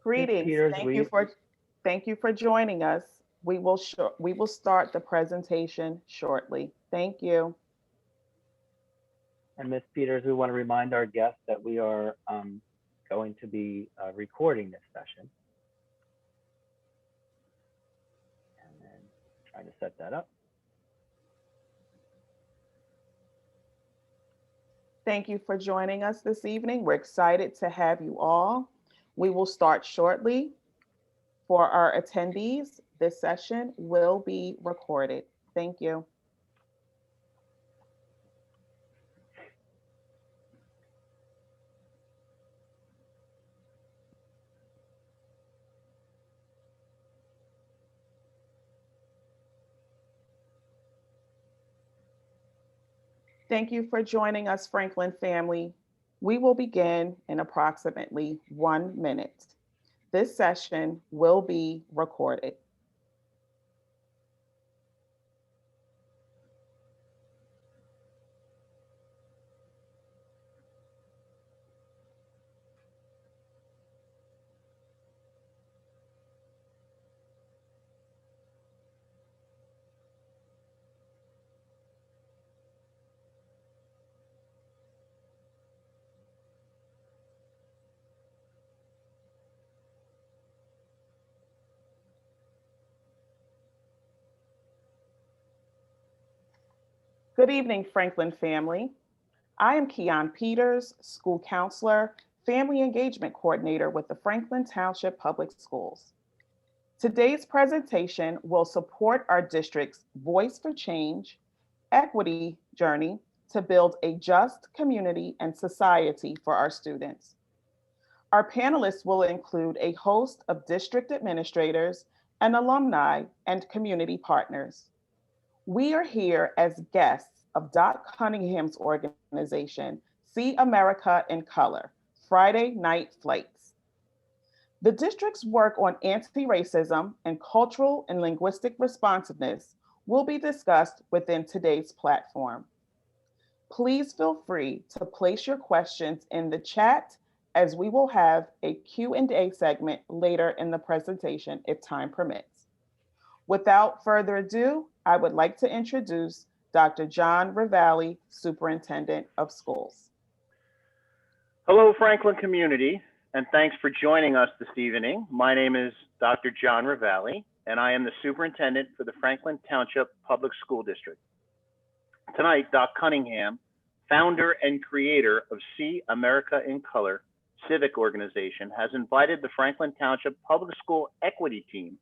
Ms. Greetings. Peters, Thank you for joining us. We will start the presentation shortly. Thank you. and Ms. Peters, we want to remind our guests that we are going to be recording this session. And then trying to set that up. Thank you for joining us this evening. We're excited to have you all. We will start shortly. For our attendees, this session will be recorded. Thank you. Thank you for joining us, Franklin family. We will begin in approximately 1 minute. This session will be recorded. Good evening, Franklin family. I am Keon Peters, school counselor, family engagement coordinator with the Franklin Township Public Schools. Today's presentation will support our district's Voice for Change equity journey to build a just community and society for our students. Our panelists will include a host of district administrators and alumni and community partners. We are here as guests of Doc Cunningham's organization, See America in Color, Friday Night Flights. The district's work on anti-racism and cultural and linguistic responsiveness will be discussed within today's platform. Please feel free to place your questions in the chat as we will have a Q&A segment later in the presentation if time permits. Without further ado, I would like to introduce Dr. John Ravally, Superintendent of Schools. Hello, Franklin community, and thanks for joining us this evening. My name is Dr. John Ravally, and I am the superintendent for the Franklin Township Public School District. Tonight, Doc Cunningham, founder and creator of See America in Color civic organization, has invited the Franklin Township Public School Equity Team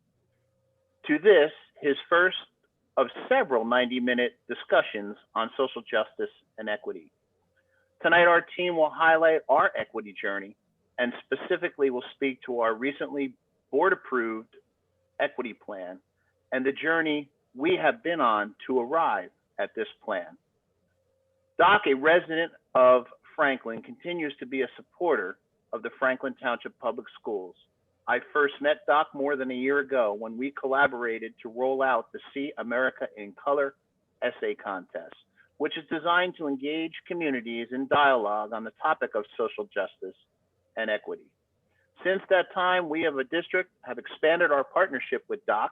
to this, his first of several 90-minute discussions on social justice and equity. Tonight, our team will highlight our equity journey and specifically will speak to our recently board-approved equity plan and the journey we have been on to arrive at this plan. Doc, a resident of Franklin, continues to be a supporter of the Franklin Township Public Schools. I first met Doc more than a year ago when we collaborated to roll out the See America in Color essay contest, which is designed to engage communities in dialogue on the topic of social justice and equity. Since that time, we as a district have expanded our partnership with Doc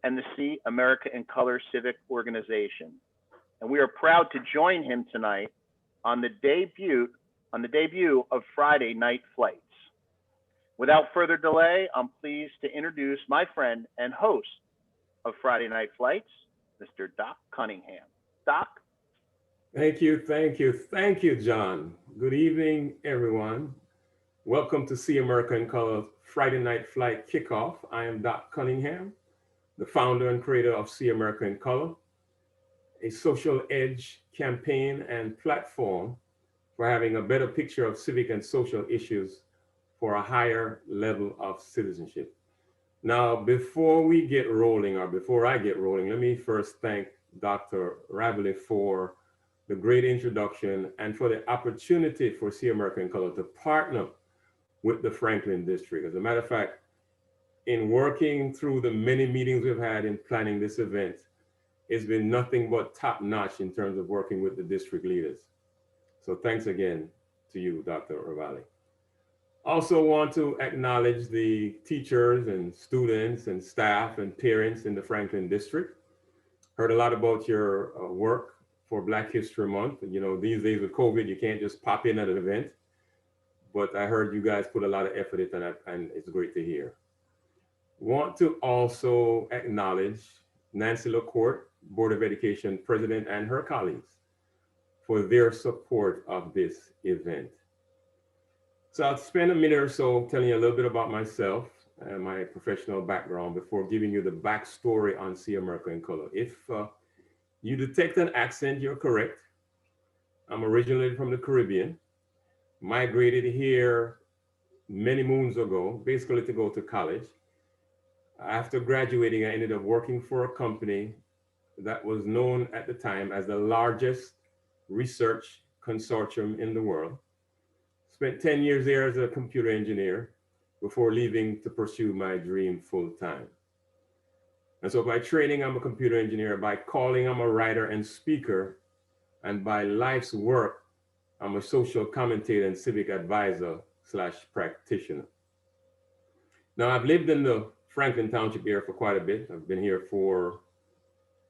and the See America in Color civic organization. And we are proud to join him tonight on the debut of Friday Night Flights. Without further delay, I'm pleased to introduce my friend and host of Friday Night Flights, Mr. Doc Cunningham. Doc? Thank you, John. Good evening, everyone. Welcome to See America in Color Friday Night Flight Kickoff. I am Doc Cunningham, the founder and creator of See America in Color, a social edge campaign and platform for having a better picture of civic and social issues for a higher level of citizenship. Now, before I get rolling, let me first thank Dr. Ravally for the great introduction and for the opportunity for See America in Color to partner with the Franklin District. As a matter of fact, in working through the many meetings we've had in planning this event, it's been nothing but top notch in terms of working with the district leaders. So thanks again to you, Dr. Ravally. Also want to acknowledge the teachers and students and staff and parents in the Franklin district. Heard a lot about your work for Black History Month. You know, these days with COVID, you can't just pop in at an event, but I heard you guys put a lot of effort into that, and it's great to hear. Want to also acknowledge Nancy LaCourte, Board of Education President, and her colleagues for their support of this event. So I'll spend a minute or so telling you a little bit about myself and my professional background before giving you the backstory on See America in Color. If you detect an accent, you're correct. I'm originally from the Caribbean, migrated here many moons ago, basically to go to college. After graduating, I ended up working for a company that was known at the time as the largest research consortium in the world. Spent 10 years there as a computer engineer before leaving to pursue my dream full time. And so by training, I'm a computer engineer. By calling, I'm a writer and speaker. And by life's work, I'm a social commentator and civic advisor / practitioner. Now, I've lived in the Franklin Township area for quite a bit. I've been here for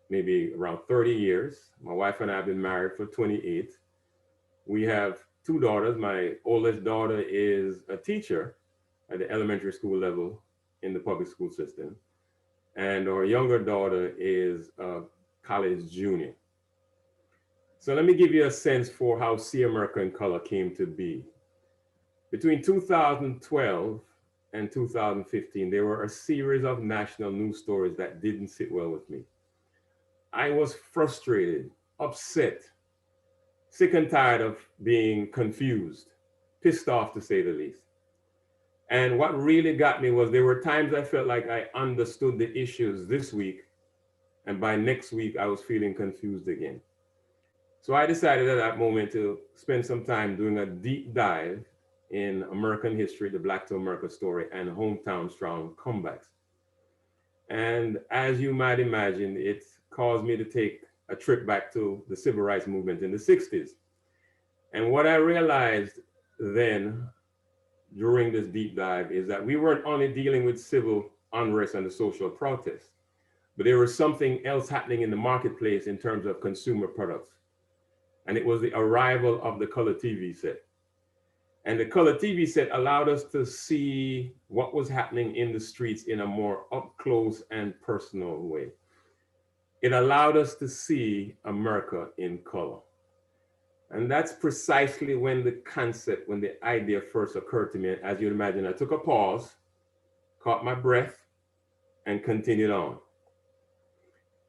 maybe around 30 years. My wife and I have been married for 28. We have 2 daughters. My oldest daughter is a teacher at the elementary school level in the public school system. And our younger daughter is a college junior. So let me give you a sense for how See America in Color came to be. Between 2012 and 2015, there were a series of national news stories that didn't sit well with me. I was frustrated, upset, sick and tired of being confused, pissed off to say the least. And what really got me was there were times I felt like I understood the issues this week, and by next week I was feeling confused again. So I decided at that moment to spend some time doing a deep dive in American history, the Black to America story, and hometown strong comebacks. And as you might imagine, it caused me to take a trip back to the civil rights movement in the 60s. And what I realized then during this deep dive is that we weren't only dealing with civil unrest and the social protests, but there was something else happening in the marketplace in terms of consumer products. And it was the arrival of the color TV set. And the color TV set allowed us to see what was happening in the streets in a more up close and personal way. It allowed us to see America in color. And that's precisely when the concept, when the idea first occurred to me. As you'd imagine, I took a pause, caught my breath, and continued on.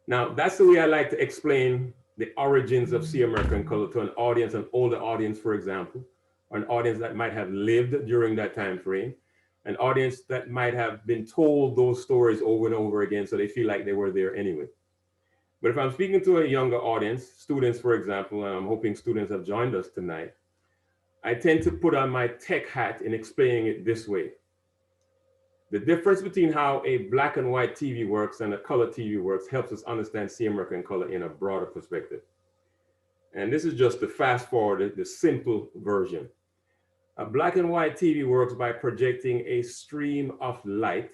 Now, that's the way I like to explain the origins of See America in Color to an audience, an older audience, for example, or an audience that might have lived during that time frame, an audience that might have been told those stories over and over again, so they feel like they were there anyway. But if I'm speaking to a younger audience, students, for example, and I'm hoping students have joined us tonight, I tend to put on my tech hat in explaining it this way. The difference between how a black and white TV works and a color TV works helps us understand See America in Color in a broader perspective. And this is just the fast forward, the simple version. A black and white TV works by projecting a stream of light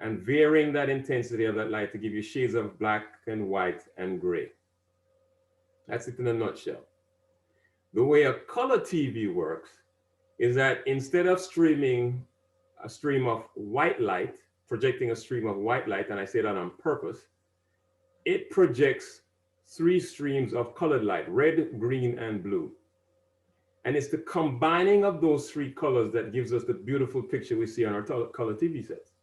and varying that intensity of that light to give you shades of black and white and gray. That's it in a nutshell. The way a color TV works is that instead of streaming a stream of white light, projecting a stream of white light, and I say that on purpose, it projects 3 streams of colored light, red, green, and blue. And it's the combining of those 3 colors that gives us the beautiful picture we see on our color TV sets.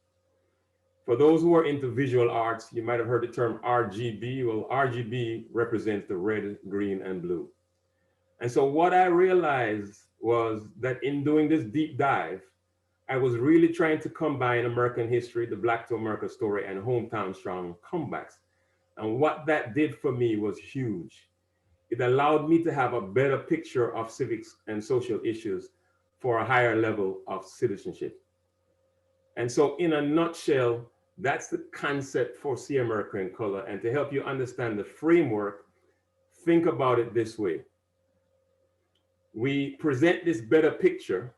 For those who are into visual arts, you might have heard the term RGB. Well, RGB represents the red, green, and blue. And so what I realized was that in doing this deep dive, I was really trying to combine American history, the Black to America story, and hometown strong comebacks. And what that did for me was huge. It allowed me to have a better picture of civics and social issues for a higher level of citizenship. And so in a nutshell, that's the concept for See America in Color. And to help you understand the framework, think about it this way. We present this better picture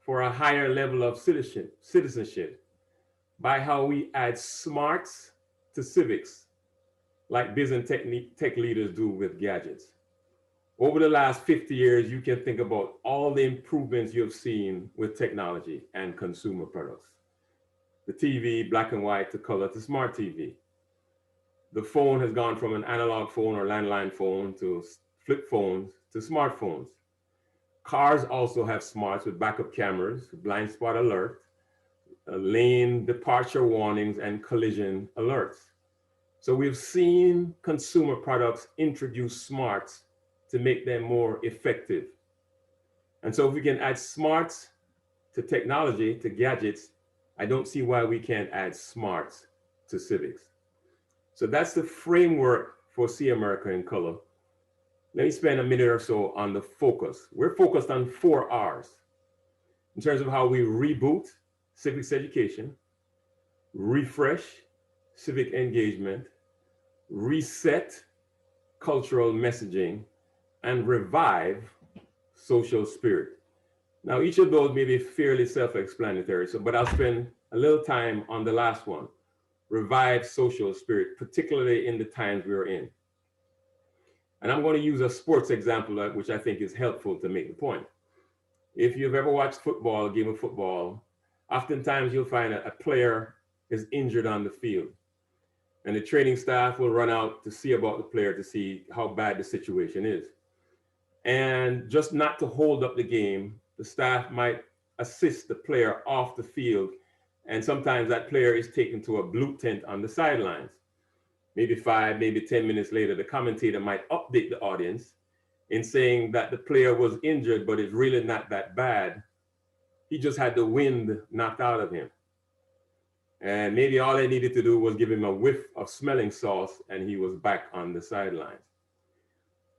for a higher level of citizenship by how we add smarts to civics, like business tech leaders do with gadgets. Over the last 50 years, you can think about all the improvements you've seen with technology and consumer products. The TV, black and white to color to smart TV. The phone has gone from an analog phone or landline phone to flip phones to smartphones. Cars also have smarts with backup cameras, blind spot alert, lane departure warnings, and collision alerts. So we've seen consumer products introduce smarts to make them more effective. And so if we can add smarts to technology, to gadgets, I don't see why we can't add smarts to civics. So that's the framework for See America in Color. Let me spend a minute or so on the focus. We're focused on 4 R's in terms of how we reboot civics education, refresh civic engagement, reset cultural messaging, and revive social spirit. Now, each of those may be fairly self-explanatory, but I'll spend a little time on the last one, revive social spirit, particularly in the times we're in. And I'm going to use a sports example, which I think is helpful to make the point. If you've ever watched football, a game of football, oftentimes you'll find a player is injured on the field. And the training staff will run out to see about the player to see how bad the situation is. And just not to hold up the game, the staff might assist the player off the field. And sometimes that player is taken to a blue tent on the sidelines. Maybe 5, maybe 10 minutes later, the commentator might update the audience in saying that the player was injured, but it's really not that bad. He just had the wind knocked out of him. And maybe all they needed to do was give him a whiff of smelling sauce and he was back on the sidelines.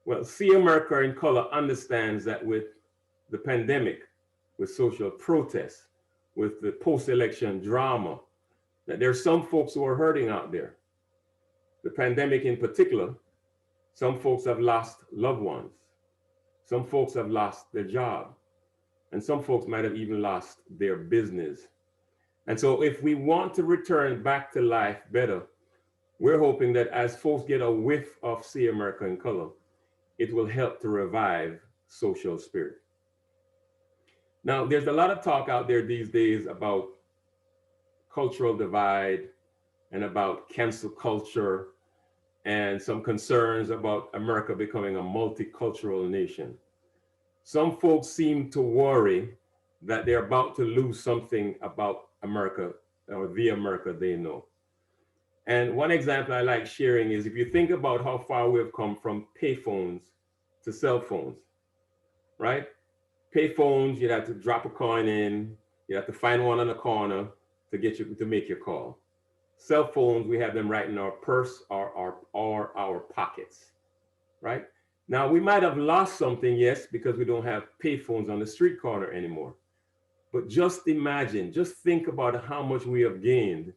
Well, See America in Color understands that with the pandemic, with social protests, with the post-election drama, that there's some folks who are hurting out there. The pandemic in particular, some folks have lost loved ones. Some folks have lost their job. And some folks might have even lost their business. And so if we want to return back to life better, we're hoping that as folks get a whiff of See America in Color, it will help to revive social spirit. Now, there's a lot of talk out there these days about cultural divide and about cancel culture and some concerns about America becoming a multicultural nation. Some folks seem to worry that they're about to lose something about America or the America they know. And one example I like sharing is if you think about how far we've come from payphones to cell phones, right? Payphones, you'd have to drop a coin in, you have to find one on the corner to get you to make your call. Cell phones, we have them right in our purse or our pockets, right? Now, we might have lost something, yes, because we don't have payphones on the street corner anymore. But just imagine, just think about how much we have gained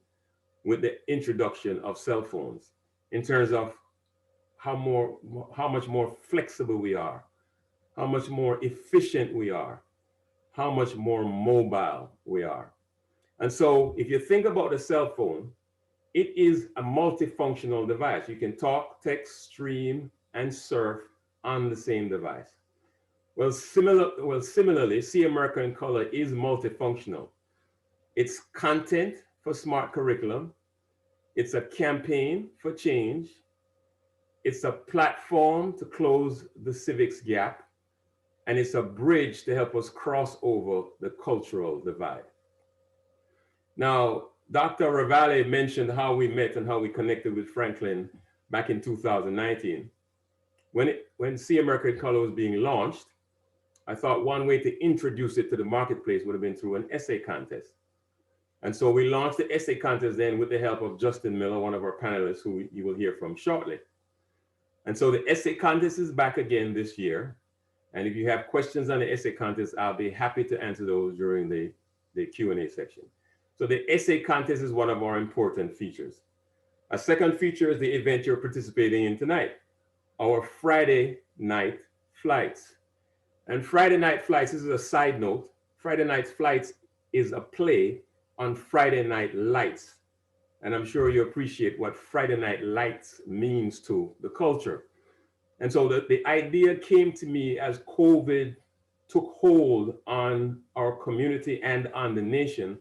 with the introduction of cell phones in terms of how much more flexible we are, how much more efficient we are, how much more mobile we are. And so if you think about the cell phone, it is a multifunctional device. You can talk, text, stream, and surf on the same device. Well, similarly, See America in Color is multifunctional. It's content for smart curriculum. It's a campaign for change. It's a platform to close the civics gap. And it's a bridge to help us cross over the cultural divide. Now, Dr. Ravally mentioned how we met and how we connected with Franklin back in 2019. When See America in Color was being launched, I thought one way to introduce it to the marketplace would have been through an essay contest. And so we launched the essay contest then with the help of Justin Miller, one of our panelists who you will hear from shortly. And so the essay contest is back again this year. And if you have questions on the essay contest, I'll be happy to answer those during the Q&A section. So the essay contest is one of our important features. A second feature is the event you're participating in tonight, our Friday night flights. And Friday night flights, this is a side note. Friday Night Flights is a play on Friday Night Lights. And I'm sure you appreciate what Friday Night Lights means to the culture. And so the idea came to me as COVID took hold on our community and on the nation.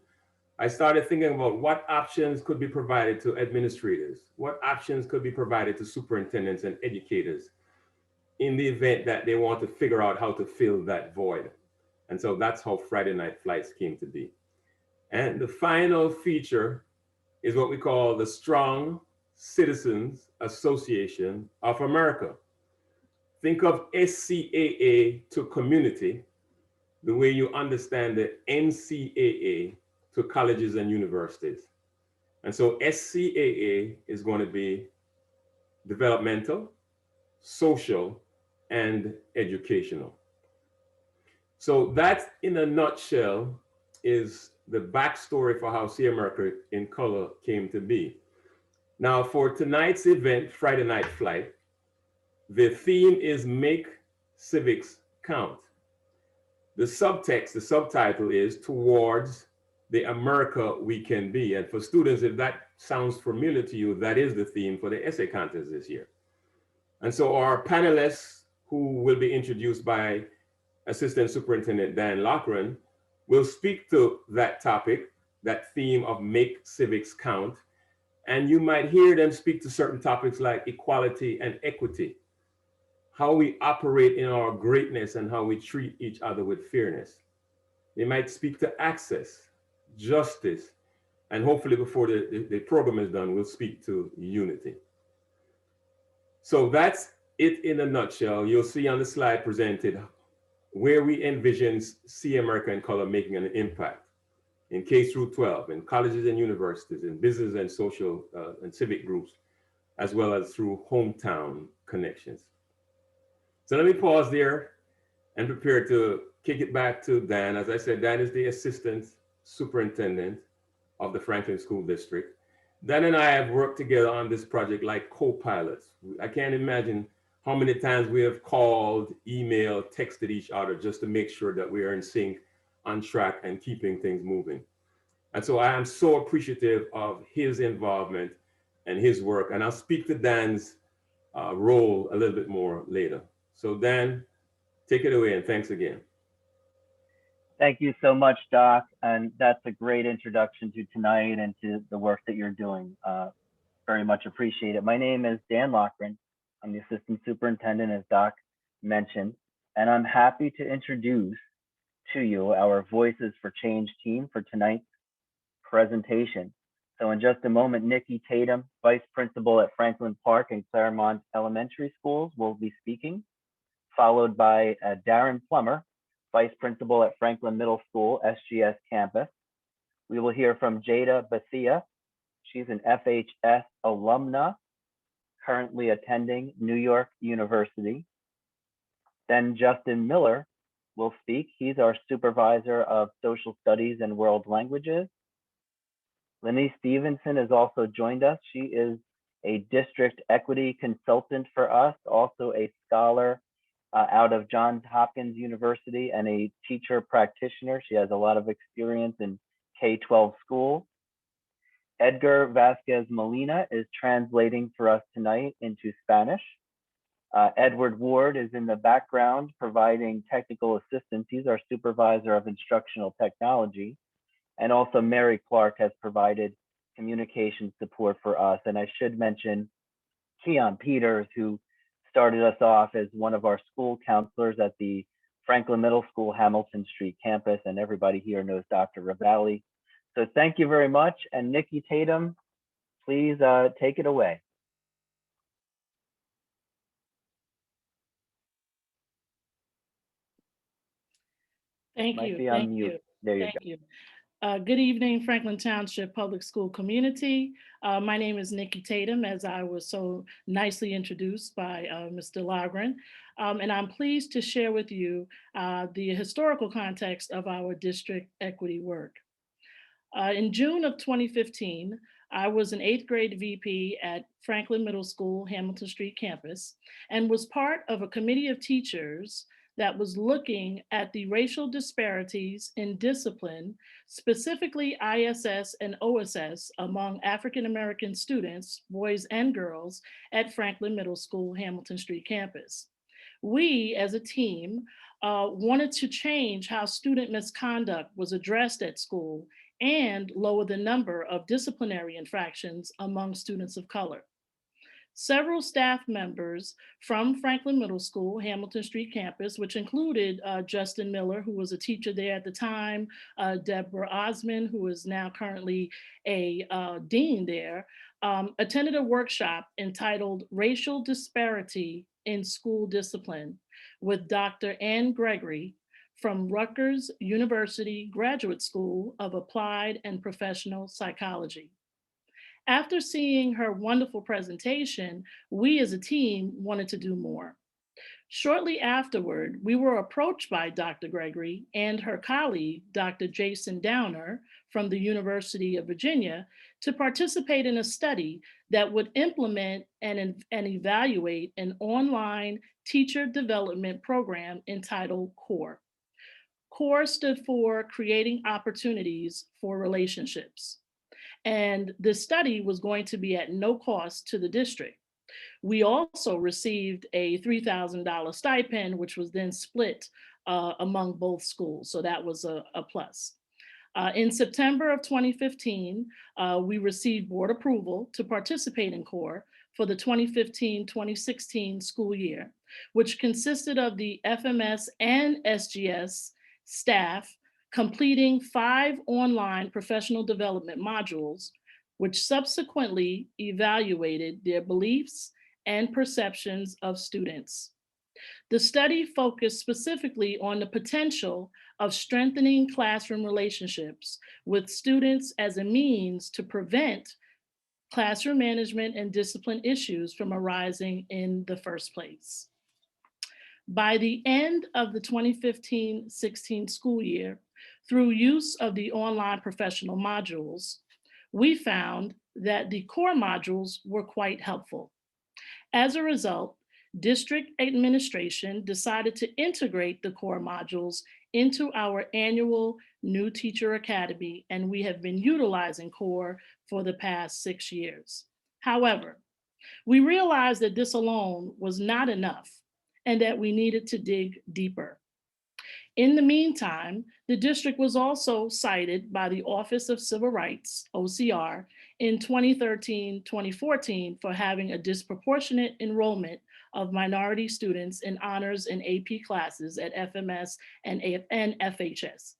I started thinking about what options could be provided to administrators, what options could be provided to superintendents and educators in the event that they want to figure out how to fill that void. And so that's how Friday Night Flights came to be. And the final feature is what we call the Strong Citizens Association of America. Think of SCAA to community the way you understand the NCAA to colleges and universities. And so SCAA is going to be developmental, social, and educational. So that, in a nutshell, is the backstory for how See America in Color came to be. Now, for tonight's event, Friday Night Flight, the theme is Make Civics Count. The subtext, the subtitle is Towards the America We Can Be. And for students, if that sounds familiar to you, that is the theme for the essay contest this year. And so our panelists, who will be introduced by Assistant Superintendent Dan Loughran, will speak to that topic, that theme of Make Civics Count. And you might hear them speak to certain topics like equality and equity, how we operate in our greatness and how we treat each other with fairness. They might speak to access, justice, and hopefully before the program is done, we'll speak to unity. So that's it in a nutshell. You'll see on the slide presented where we envision See America in Color making an impact in K through 12, in colleges and universities, in business and social and civic groups, as well as through hometown connections. So let me pause there and prepare to kick it back to Dan. As I said, Dan is the Assistant Superintendent of the Franklin School District. Dan and I have worked together on this project like co-pilots. I can't imagine how many times we have called, emailed, texted each other just to make sure that we are in sync, on track, and keeping things moving. And so I am so appreciative of his involvement and his work. And I'll speak to Dan's role a little bit more later. So Dan, take it away and thanks again. Thank you so much, Doc. And that's a great introduction to tonight and to the work that you're doing. Very much appreciate it. My name is Dan Loughran. I'm the Assistant Superintendent, as Doc mentioned, and I'm happy to introduce to you our Voices for Change team for tonight's presentation. So in just a moment, Nikki Tatum, Vice Principal at Franklin Park and Claremont Elementary Schools, will be speaking, followed by Darren Plummer, Vice Principal at Franklin Middle School, SGS campus. We will hear from Jada Bethia. She's an FHS alumna, currently attending New York University. Then Justin Miller will speak. He's our Supervisor of Social Studies and World Languages. Lenny Stevenson has also joined us. She is a district equity consultant for us, also a scholar out of Johns Hopkins University and a teacher practitioner. She has a lot of experience in K-12 schools. Edgar Vasquez Molina is translating for us tonight into Spanish. Edward Ward is in the background providing technical assistance. He's our Supervisor of Instructional Technology. And also Mary Clark has provided communication support for us. And I should mention Keon Peters, who started us off as one of our school counselors at the Franklin Middle School Hamilton Street campus, and everybody here knows Dr. Ravally. So thank you very much. And Nikki Tatum, please take it away. Thank you. Thank you. There you go. Good evening, Franklin Township Public School community. My name is Nikki Tatum, as I was so nicely introduced by Mr. Loughran. And I'm pleased to share with you the historical context of our district equity work. In June of 2015, I was an 8th grade VP at Franklin Middle School, Hamilton Street campus, and was part of a committee of teachers that was looking at the racial disparities in discipline, specifically ISS and OSS, among African American students, boys and girls, at Franklin Middle School, Hamilton Street campus. We, as a team, wanted to change how student misconduct was addressed at school and lower the number of disciplinary infractions among students of color. Several staff members from Franklin Middle School, Hamilton Street campus, which included Justin Miller, who was a teacher there at the time, Deborah Osman, who is now currently a dean there, attended a workshop entitled Racial Disparity in School Discipline with Dr. Ann Gregory from Rutgers University Graduate School of Applied and Professional Psychology. After seeing her wonderful presentation, we as a team wanted to do more. Shortly afterward, we were approached by Dr. Gregory and her colleague, Dr. Jason Downer from the University of Virginia, to participate in a study that would implement and evaluate an online teacher development program entitled CORE. CORE stood for Creating Opportunities for Relationships. And this study was going to be at no cost to the district. We also received a $3,000 stipend, which was then split among both schools. So that was a plus. In September of 2015, we received board approval to participate in CORE for the 2015-2016 school year, which consisted of the FMS and SGS staff completing 5 online professional development modules, which subsequently evaluated their beliefs and perceptions of students. The study focused specifically on the potential of strengthening classroom relationships with students as a means to prevent classroom management and discipline issues from arising in the first place. By the end of the 2015-16 school year, through use of the online professional modules, we found that the core modules were quite helpful. As a result, district administration decided to integrate the core modules into our annual New Teacher Academy, and we have been utilizing core for the past 6 years. However, we realized that this alone was not enough and that we needed to dig deeper. In the meantime, the district was also cited by the Office of Civil Rights, OCR, in 2013-2014 for having a disproportionate enrollment of minority students in honors and AP classes at FMS and FHS.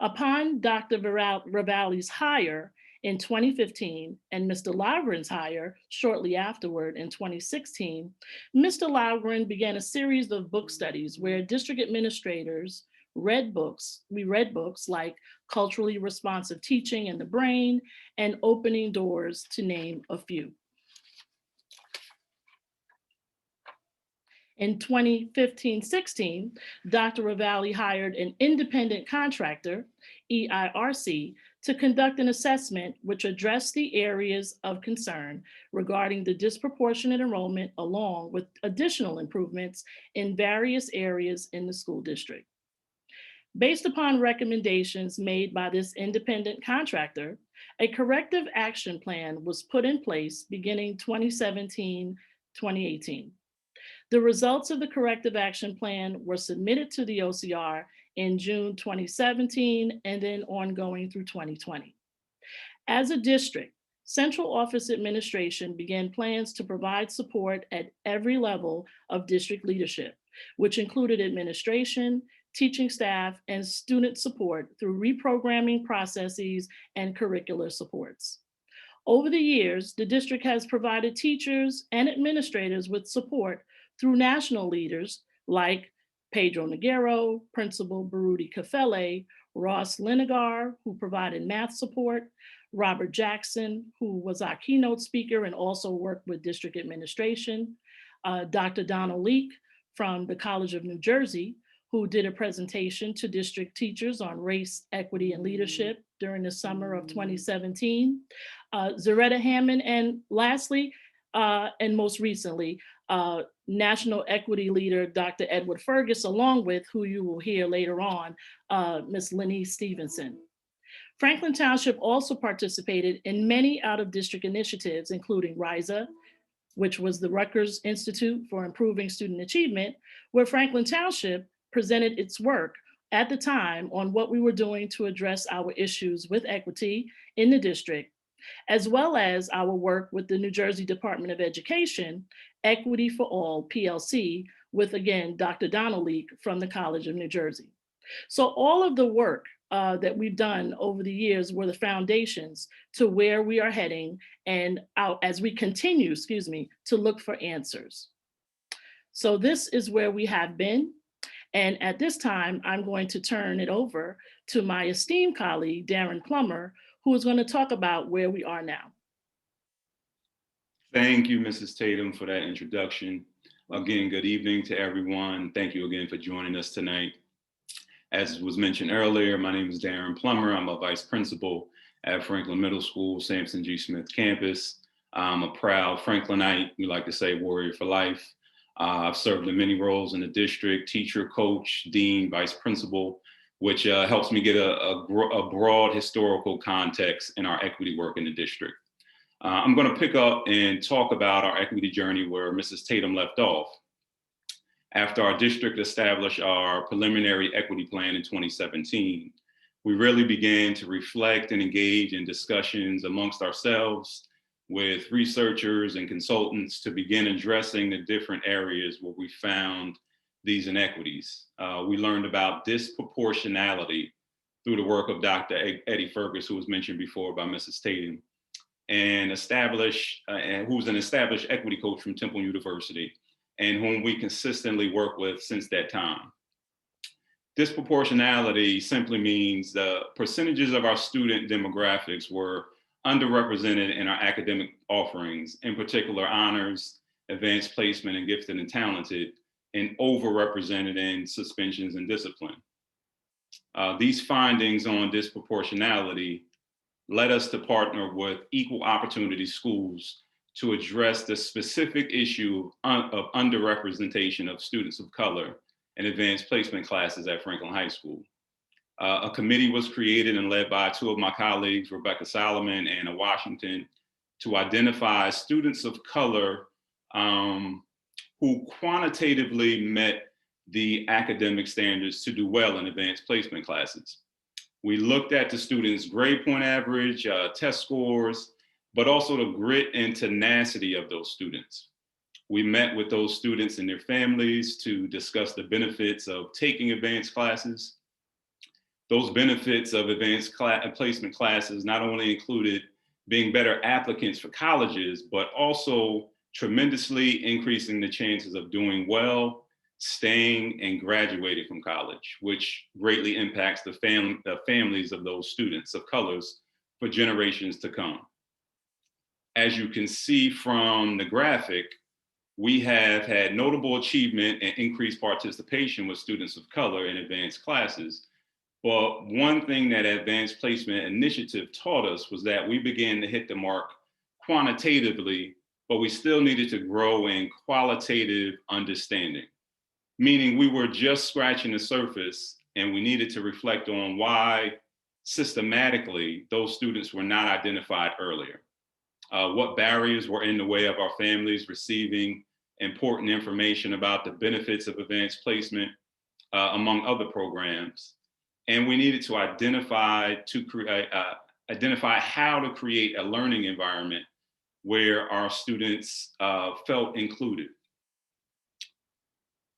Upon Dr. Ravally's hire in 2015 and Mr. Loughran's hire shortly afterward in 2016, Mr. Loughran began a series of book studies where district administrators read books. We read books like Culturally Responsive Teaching and the Brain and Opening Doors, to name a few. In 2015-16, Dr. Ravally hired an independent contractor, EIRC, to conduct an assessment which addressed the areas of concern regarding the disproportionate enrollment, along with additional improvements in various areas in the school district. Based upon recommendations made by this independent contractor, a corrective action plan was put in place beginning 2017-2018. The results of the corrective action plan were submitted to the OCR in June 2017 and then ongoing through 2020. As a district, Central Office Administration began plans to provide support at every level of district leadership, which included administration, teaching staff, and student support through reprogramming processes and curricular supports. Over the years, the district has provided teachers and administrators with support through national leaders like Pedro Noguero, Principal Baruti Kafele, Ross Linegar, who provided math support, Robert Jackson, who was our keynote speaker and also worked with district administration, Dr. Donald Leak from the College of New Jersey, who did a presentation to district teachers on race, equity, and leadership during the summer of 2017, Zaretta Hammond, and lastly, and most recently, national equity leader, Dr. Edward Fergus, along with who you will hear later on, Ms. Lenise Stevenson. Franklin Township also participated in many out-of-district initiatives, including RISA, which was the Rutgers Institute for Improving Student Achievement, where Franklin Township presented its work at the time on what we were doing to address our issues with equity in the district, as well as our work with the New Jersey Department of Education, Equity for All, PLC, with, again, Dr. Donnelly from the College of New Jersey. So all of the work that we've done over the years were the foundations to where we are heading and out as we continue, to look for answers. So this is where we have been. And at this time, I'm going to turn it over to my esteemed colleague, Darren Plummer, who is going to talk about where we are now. Thank you, Mrs. Tatum, for that introduction. Again, good evening to everyone. Thank you again for joining us tonight. As was mentioned earlier, my name is Darren Plummer. I'm a vice principal at Franklin Middle School, Sampson G. Smith campus. I'm a proud Franklinite, we like to say warrior for life. I've served in many roles in the district: teacher, coach, dean, vice principal, which helps me get a broad historical context in our equity work in the district. I'm going to pick up and talk about our equity journey where Mrs. Tatum left off. After our district established our preliminary equity plan in 2017, we really began to reflect and engage in discussions amongst ourselves with researchers and consultants to begin addressing the different areas where we found these inequities. We learned about disproportionality through the work of Dr. Eddie Fergus, who was mentioned before by Mrs. Tatum, and who's an established equity coach from Temple University, and whom we consistently work with since that time. Disproportionality simply means the percentages of our student demographics were underrepresented in our academic offerings, in particular honors, advanced placement, and gifted and talented, and overrepresented in suspensions and discipline. These findings on disproportionality led us to partner with Equal Opportunity Schools to address the specific issue of underrepresentation of students of color in advanced placement classes at Franklin High School. A committee was created and led by two of my colleagues, Rebecca Solomon and Anna Washington, to identify students of color who quantitatively met the academic standards to do well in advanced placement classes. We looked at the students' grade point average, test scores, but also the grit and tenacity of those students. We met with those students and their families to discuss the benefits of taking advanced classes. Those benefits of advanced placement classes not only included being better applicants for colleges, but also tremendously increasing the chances of doing well, staying, and graduating from college, which greatly impacts the families of those students of colors for generations to come. As you can see from the graphic, we have had notable achievement and increased participation with students of color in advanced classes. But one thing that Advanced Placement Initiative taught us was that we began to hit the mark quantitatively, but we still needed to grow in qualitative understanding, meaning we were just scratching the surface and we needed to reflect on why systematically those students were not identified earlier. What barriers were in the way of our families receiving important information about the benefits of advanced placement, among other programs. And we needed to identify how to create a learning environment where our students felt included.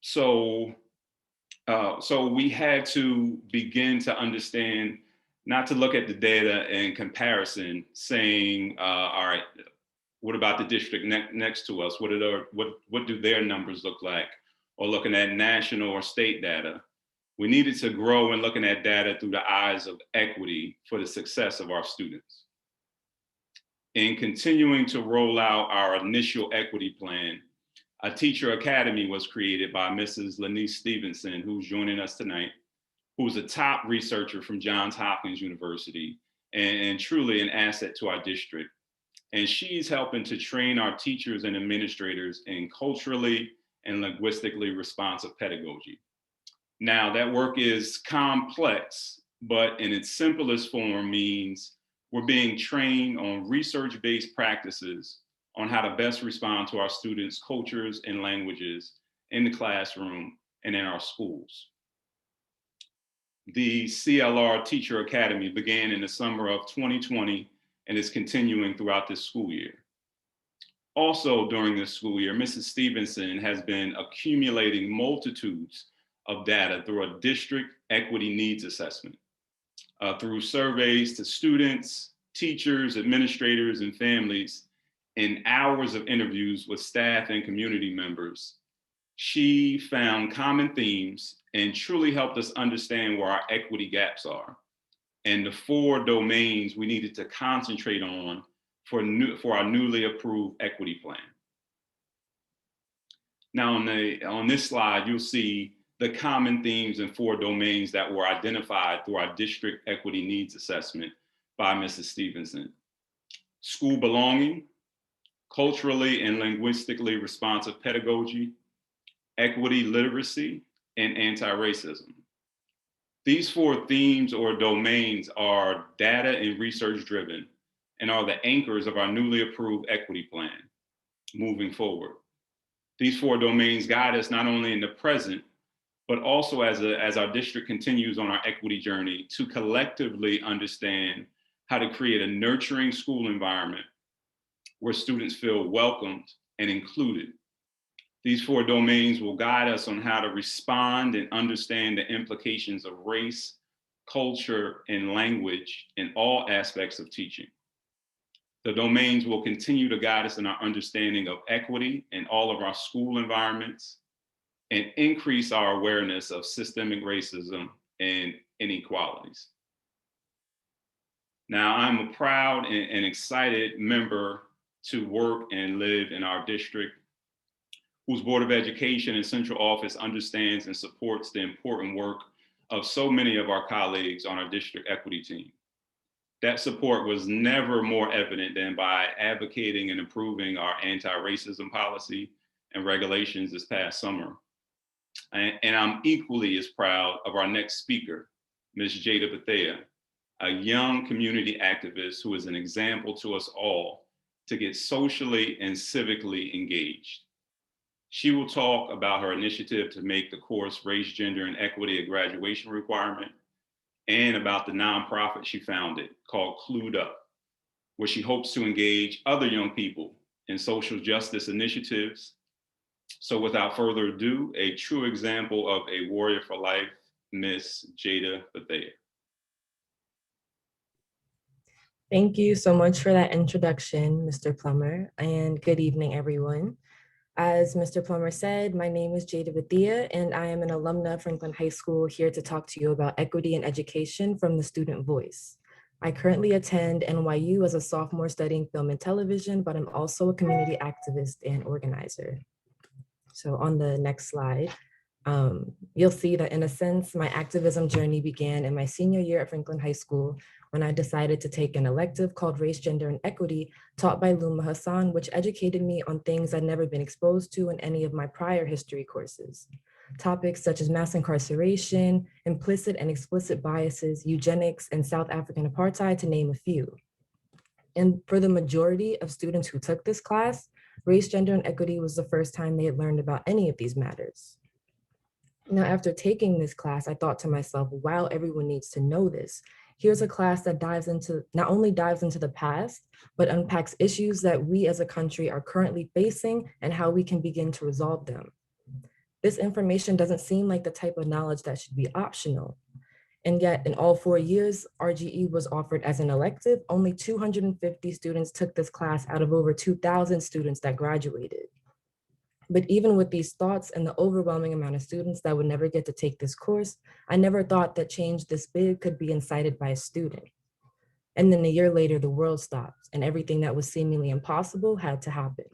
So we had to begin to understand, not to look at the data in comparison, saying, all right, what about the district next to us? What do their numbers look like? Or looking at national or state data. We needed to grow and looking at data through the eyes of equity for the success of our students. In continuing to roll out our initial equity plan, a teacher academy was created by Mrs. Lenise Stevenson, who's joining us tonight, who's a top researcher from Johns Hopkins University and truly an asset to our district. And she's helping to train our teachers and administrators in culturally and linguistically responsive pedagogy. Now, that work is complex, but in its simplest form means we're being trained on research-based practices on how to best respond to our students' cultures and languages in the classroom and in our schools. The CLR Teacher Academy began in the summer of 2020 and is continuing throughout this school year. Also during this school year, Mrs. Stevenson has been accumulating multitudes of data through a district equity needs assessment, through surveys to students, teachers, administrators, and families, and hours of interviews with staff and community members. She found common themes and truly helped us understand where our equity gaps are and the 4 domains we needed to concentrate on for our newly approved equity plan. Now on this slide, you'll see the common themes and 4 domains that were identified through our district equity needs assessment by Mrs. Stevenson: school belonging, culturally and linguistically responsive pedagogy, equity literacy, and anti-racism. These 4 themes or domains are data and research driven and are the anchors of our newly approved equity plan moving forward. These 4 domains guide us not only in the present, but also as our district continues on our equity journey to collectively understand how to create a nurturing school environment where students feel welcomed and included. These 4 domains will guide us on how to respond and understand the implications of race, culture, and language in all aspects of teaching. The domains will continue to guide us in our understanding of equity in all of our school environments and increase our awareness of systemic racism and inequalities. Now, I'm a proud and excited member to work and live in our district, whose Board of Education and Central Office understands and supports the important work of so many of our colleagues on our district equity team. That support was never more evident than by advocating and improving our anti-racism policy and regulations this past summer. And I'm equally as proud of our next speaker, Ms. Jada Bethea, a young community activist who is an example to us all to get socially and civically engaged. She will talk about her initiative to make the course Race, Gender, and Equity a graduation requirement, and about the nonprofit she founded called Clued Up, where she hopes to engage other young people in social justice initiatives. So without further ado, a true example of a warrior for life, Miss Jada Bethea. Thank you so much for that introduction, Mr. Plummer, and good evening, everyone. As Mr. Plummer said, my name is Jada Bethea, and I am an alumna of Franklin High School here to talk to you about equity in education from the student voice. I currently attend NYU as a sophomore studying film and television, but I'm also a community activist and organizer. So on the next slide, you'll see that in a sense, my activism journey began in my senior year at Franklin High School when I decided to take an elective called Race, Gender, and Equity taught by Luma Hassan, which educated me on things I'd never been exposed to in any of my prior history courses. Topics such as mass incarceration, implicit and explicit biases, eugenics, and South African apartheid, to name a few. And for the majority of students who took this class, Race, Gender, and Equity was the first time they had learned about any of these matters. Now, after taking this class, I thought to myself, wow, everyone needs to know this. Here's a class that not only dives into the past, but unpacks issues that we as a country are currently facing and how we can begin to resolve them. This information doesn't seem like the type of knowledge that should be optional. And yet in all 4 years, RGE was offered as an elective. Only 250 students took this class out of over 2,000 students that graduated. But even with these thoughts and the overwhelming amount of students that would never get to take this course, I never thought that change this big could be incited by a student. And then a year later, the world stopped and everything that was seemingly impossible had to happen.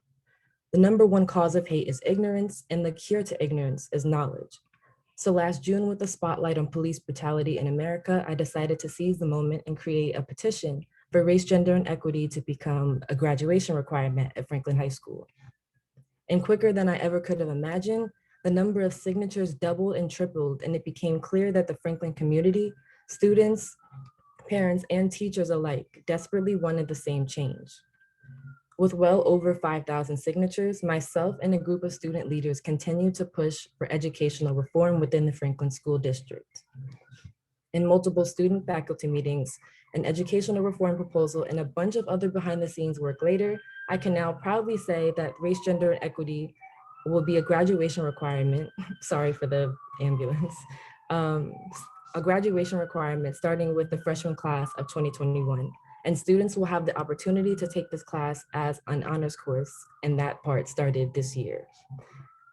The #1 cause of hate is ignorance, and the cure to ignorance is knowledge. So last June, with the spotlight on police brutality in America, I decided to seize the moment and create a petition for race, gender, and equity to become a graduation requirement at Franklin High School. And quicker than I ever could have imagined, the number of signatures doubled and tripled, and it became clear that the Franklin community, students, parents, and teachers alike desperately wanted the same change. With well over 5,000 signatures, myself and a group of student leaders continue to push for educational reform within the Franklin School District. In multiple student faculty meetings, an educational reform proposal, and a bunch of other behind the scenes work later, I can now proudly say that race, gender, and equity will be a graduation requirement. Sorry for the ambulance. A graduation requirement starting with the freshman class of 2021. And students will have the opportunity to take this class as an honors course, and that part started this year.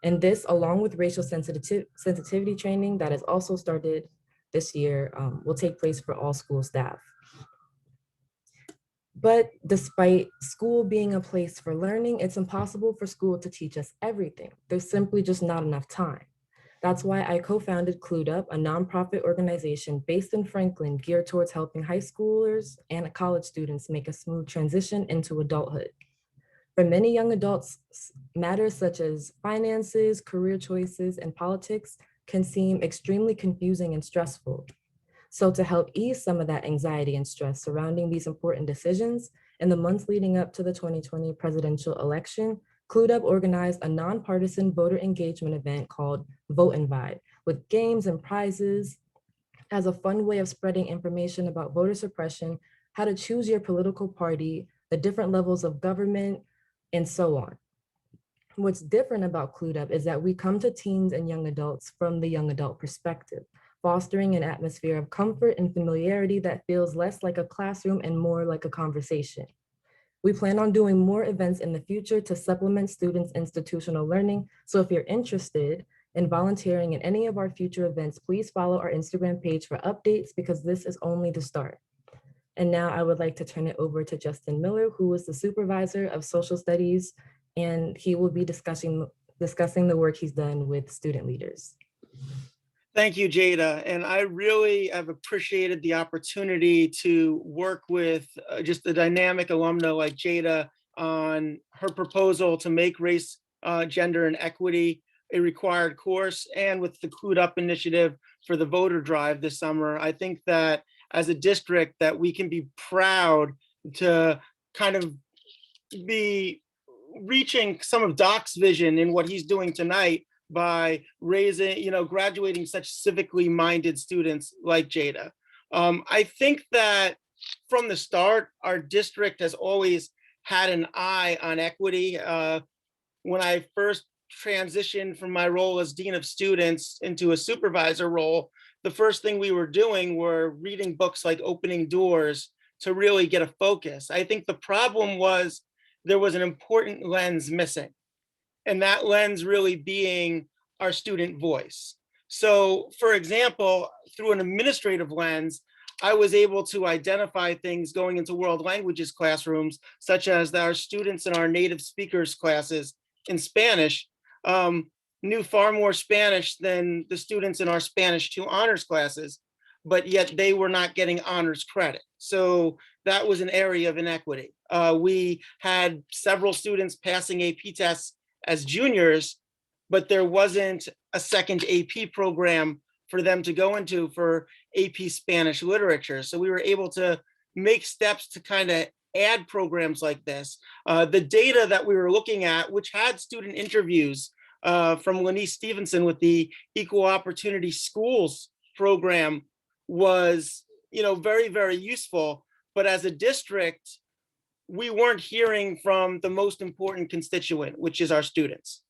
And this, along with racial sensitivity training that has also started this year, will take place for all school staff. But despite school being a place for learning, it's impossible for school to teach us everything. There's simply just not enough time. That's why I co-founded Clued Up, a nonprofit organization based in Franklin geared towards helping high schoolers and college students make a smooth transition into adulthood. For many young adults, matters such as finances, career choices, and politics can seem extremely confusing and stressful. So to help ease some of that anxiety and stress surrounding these important decisions, in the months leading up to the 2020 presidential election, Clued Up organized a nonpartisan voter engagement event called Vote and Vibe, with games and prizes as a fun way of spreading information about voter suppression, how to choose your political party, the different levels of government, and so on. What's different about Clued Up is that we come to teens and young adults from the young adult perspective, fostering an atmosphere of comfort and familiarity that feels less like a classroom and more like a conversation. We plan on doing more events in the future to supplement students' institutional learning. So if you're interested in volunteering in any of our future events, please follow our Instagram page for updates because this is only the start. And now I would like to turn it over to Justin Miller, who is the supervisor of social studies, and he will be discussing the work he's done with student leaders. Thank you, Jada. And I really have appreciated the opportunity to work with just a dynamic alumna like Jada on her proposal to make race, gender, and equity a required course, and with the Clued Up initiative for the voter drive this summer. I think that as a district that we can be proud to kind of be reaching some of Doc's vision in what he's doing tonight by raising, graduating such civically minded students like Jada. I think that from the start, our district has always had an eye on equity. When I first transitioned from my role as Dean of Students into a supervisor role, the first thing we were doing were reading books like Opening Doors to really get a focus. I think the problem was there was an important lens missing, and that lens really being our student voice. So for example, through an administrative lens, I was able to identify things going into world languages classrooms, such as our students in our native speakers classes in Spanish knew far more Spanish than the students in our Spanish 2 honors classes, but yet they were not getting honors credit. So that was an area of inequity. We had several students passing AP tests as juniors, but there wasn't a second AP program for them to go into for AP Spanish literature. So we were able to make steps to kind of add programs like this. The data that we were looking at, which had student interviews from Lenise Stevenson with the Equal Opportunity Schools program, was very, very useful. But as a district, we weren't hearing from the most important constituent, which is our students.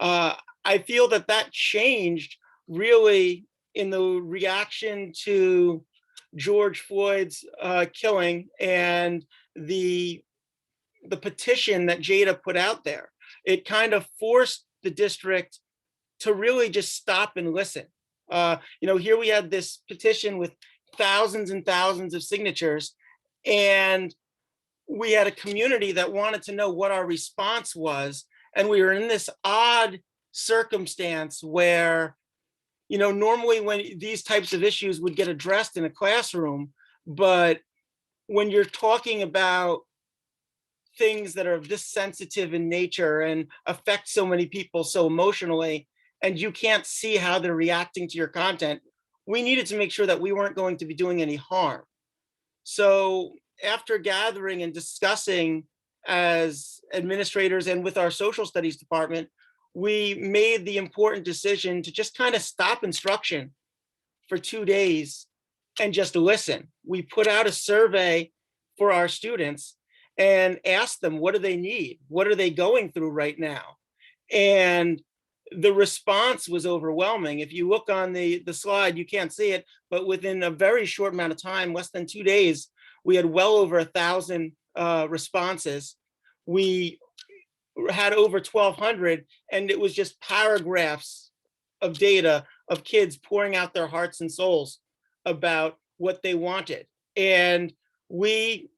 I feel that changed really in the reaction to George Floyd's killing and the petition that Jada put out there. It kind of forced the district to really just stop and listen. Here we had this petition with thousands and thousands of signatures, and we had a community that wanted to know what our response was. And we were in this odd circumstance where, normally when these types of issues would get addressed in a classroom, but when you're talking about things that are this sensitive in nature and affect so many people so emotionally, and you can't see how they're reacting to your content, we needed to make sure that we weren't going to be doing any harm. So after gathering and discussing as administrators and with our social studies department, we made the important decision to just kind of stop instruction for 2 days and just listen. We put out a survey for our students and asked them, what do they need? What are they going through right now? And the response was overwhelming. If you look on the slide, you can't see it, but within a very short amount of time, less than 2 days, we had well over 1,000 responses. We had over 1,200, and it was just paragraphs of data of kids pouring out their hearts and souls about what they wanted. And we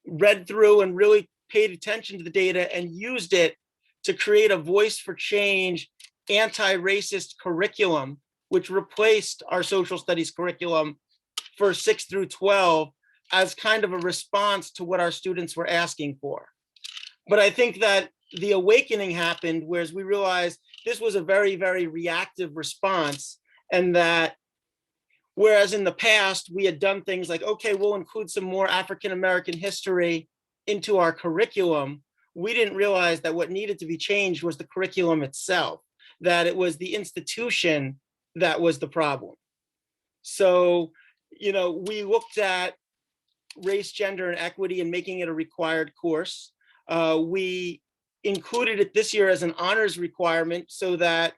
read through and really paid attention to the data and used it to create a voice for change anti-racist curriculum, which replaced our social studies curriculum for 6 through 12 as kind of a response to what our students were asking for. But I think that the awakening happened, whereas we realized this was a very, very reactive response, and that whereas in the past we had done things like, okay, we'll include some more African-American history into our curriculum, we didn't realize that what needed to be changed was the curriculum itself, that it was the institution that was the problem. So, we looked at race, gender, and equity and making it a required course. We included it this year as an honors requirement so that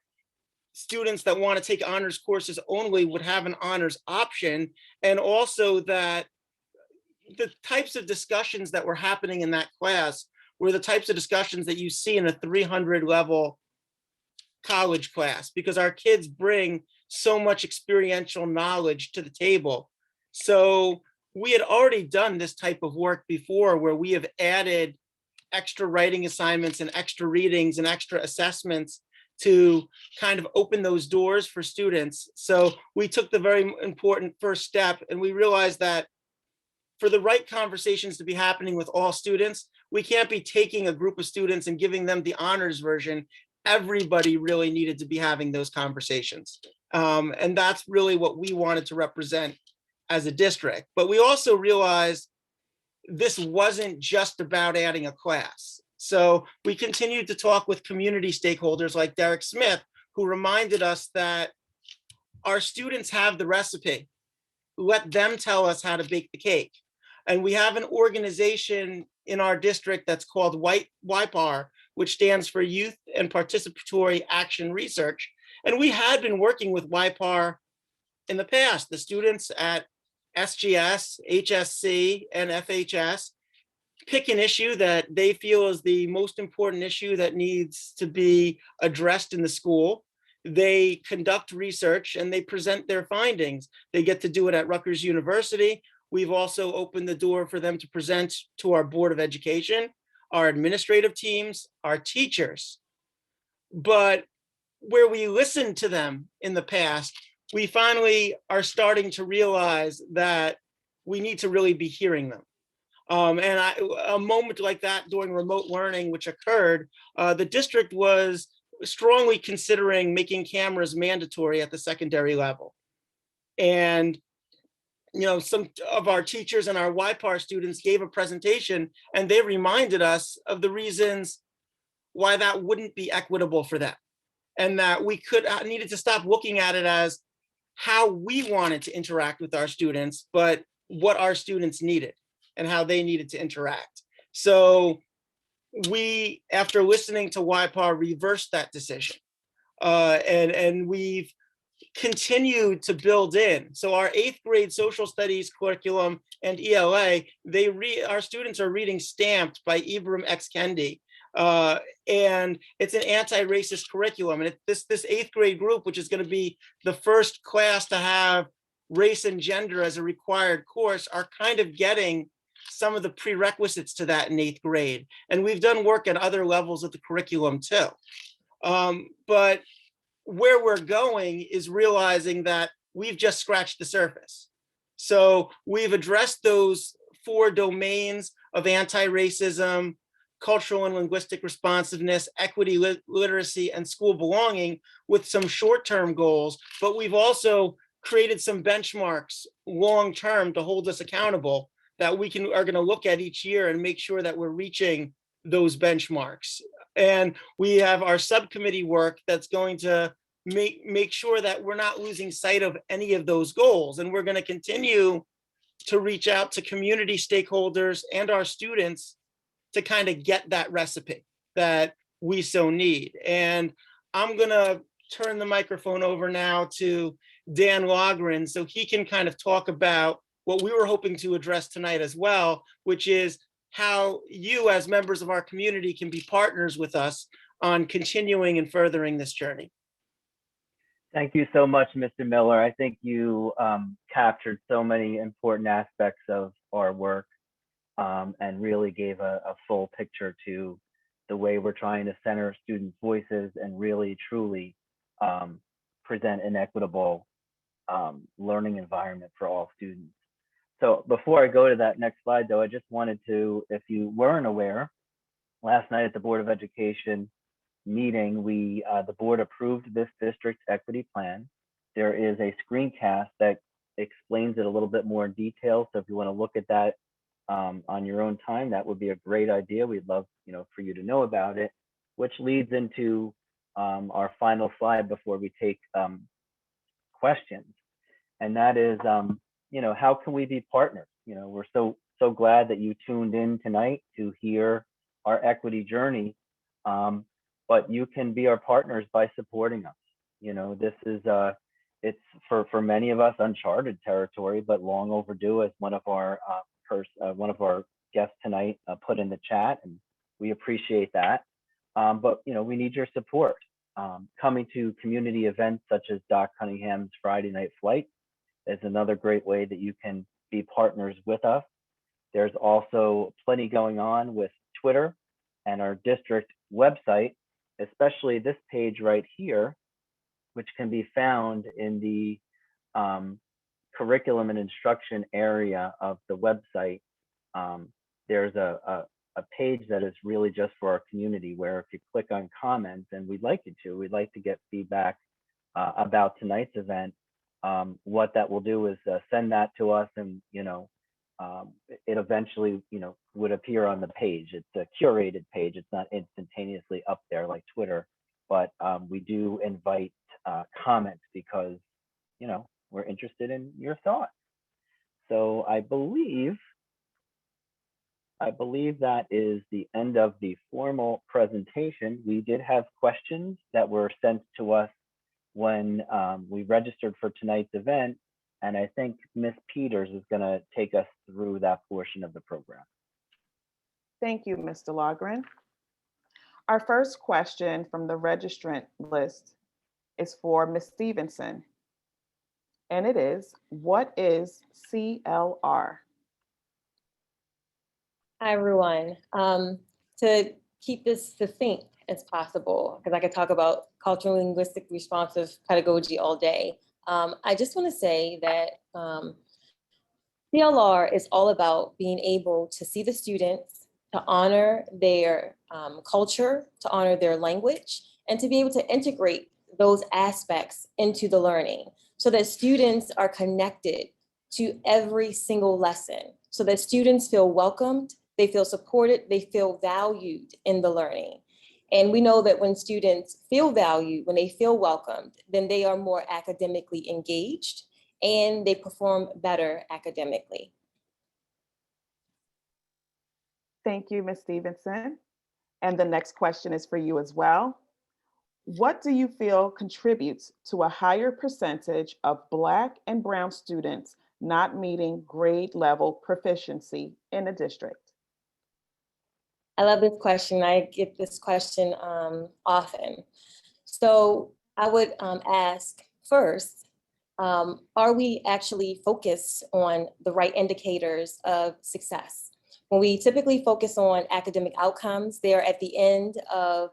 students that want to take honors courses only would have an honors option, and also that the types of discussions that were happening in that class were the types of discussions that you see in a 300 level college class, because our kids bring so much experiential knowledge to the table. So we had already done this type of work before, where we have added extra writing assignments and extra readings and extra assessments to kind of open those doors for students. So we took the very important first step, and we realized that for the right conversations to be happening with all students, we can't be taking a group of students and giving them the honors version. Everybody really needed to be having those conversations. And that's really what we wanted to represent as a district. But we also realized this wasn't just about adding a class. So we continued to talk with community stakeholders like Derek Smith, who reminded us that our students have the recipe. Let them tell us how to bake the cake. And we have an organization in our district that's called YPAR, which stands for Youth and Participatory Action Research. And we had been working with YPAR in the past. The students at SGS, HSC, and FHS pick an issue that they feel is the most important issue that needs to be addressed in the school. They conduct research and they present their findings. They get to do it at Rutgers University. We've also opened the door for them to present to our Board of Education, our administrative teams, our teachers. But where we listened to them in the past, we finally are starting to realize that we need to really be hearing them. A moment like that during remote learning, which occurred, the district was strongly considering making cameras mandatory at the secondary level. And some of our teachers and our YPAR students gave a presentation, and they reminded us of the reasons why that wouldn't be equitable for them, and that we needed to stop looking at it as how we wanted to interact with our students, but what our students needed and how they needed to interact. So we, after listening to YPAR, reversed that decision, and we've continued to build in. So our 8th grade social studies curriculum and ELA, our students are reading Stamped by Ibram X. Kendi. And it's an anti-racist curriculum. And this 8th grade group, which is going to be the first class to have race and gender as a required course, are kind of getting some of the prerequisites to that in 8th grade. And we've done work at other levels of the curriculum too. But where we're going is realizing that we've just scratched the surface. So we've addressed those 4 domains of anti-racism, cultural and linguistic responsiveness, equity, literacy, and school belonging with some short-term goals, but we've also created some benchmarks long-term to hold us accountable that are gonna look at each year and make sure that we're reaching those benchmarks. And we have our subcommittee work that's going to make sure that we're not losing sight of any of those goals. And we're gonna continue to reach out to community stakeholders and our students to kind of get that recipe that we so need. And I'm gonna turn the microphone over now to Dan Logren so he can kind of talk about what we were hoping to address tonight as well, which is how you as members of our community can be partners with us on continuing and furthering this journey. Thank you so much, Mr. Miller. I think you captured so many important aspects of our work and really gave a full picture to the way we're trying to center students' voices and really, truly present an equitable learning environment for all students. So before I go to that next slide, though, I just wanted to, if you weren't aware, last night at the Board of Education meeting, the board approved this district's equity plan. There is a screencast that explains it a little bit more in detail. So if you want to look at that on your own time, that would be a great idea. We'd love, for you to know about it, which leads into our final slide before we take questions. And that is, how can we be partners? We're so glad that you tuned in tonight to hear our equity journey. But you can be our partners by supporting us. This is it's for many of us uncharted territory, but long overdue, as one of our guests tonight put in the chat, and we appreciate that. But we need your support. Coming to community events such as Doc Cunningham's Friday Night Flight is another great way that you can be partners with us. There's also plenty going on with Twitter and our district website, especially this page right here, which can be found in the curriculum and instruction area of the website. There's a page that is really just for our community, where if you click on comments, and we'd like to get feedback about tonight's event. What that will do is send that to us, and it eventually would appear on the page. It's a curated page. It's not instantaneously up there like Twitter, but we do invite comments because we're interested in your thoughts. So I believe that is the end of the formal presentation. We did have questions that were sent to us when we registered for tonight's event, and I think Ms. Peters is going to take us through that portion of the program. Thank you, Mr. Logren. Our first question from the registrant list is for Ms. Stevenson, and it is, what is CLR? Hi, everyone. To keep this succinct as possible, because I could talk about cultural linguistic responsive pedagogy all day. I just want to say that CLR is all about being able to see the students, to honor their culture, to honor their language, and to be able to integrate those aspects into the learning so that students are connected to every single lesson, so that students feel welcomed, they feel supported, they feel valued in the learning. And we know that when students feel valued, when they feel welcomed, then they are more academically engaged and they perform better academically. Thank you, Ms. Stevenson. And the next question is for you as well. What do you feel contributes to a higher percentage of Black and Brown students not meeting grade level proficiency in a district? I love this question. I get this question often. So I would ask first, are we actually focused on the right indicators of success? When we typically focus on academic outcomes, they're at the end of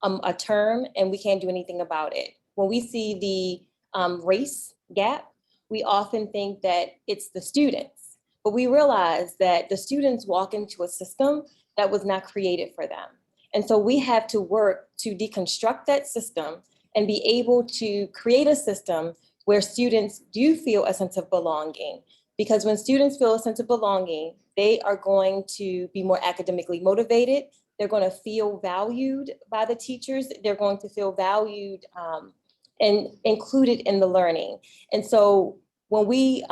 a term and we can't do anything about it. When we see the race gap, we often think that it's the students. But we realized that the students walk into a system that was not created for them. And so we have to work to deconstruct that system and be able to create a system where students do feel a sense of belonging. Because when students feel a sense of belonging, they are going to be more academically motivated. They're going to feel valued by the teachers. They're going to feel valued and included in the learning. And so when we,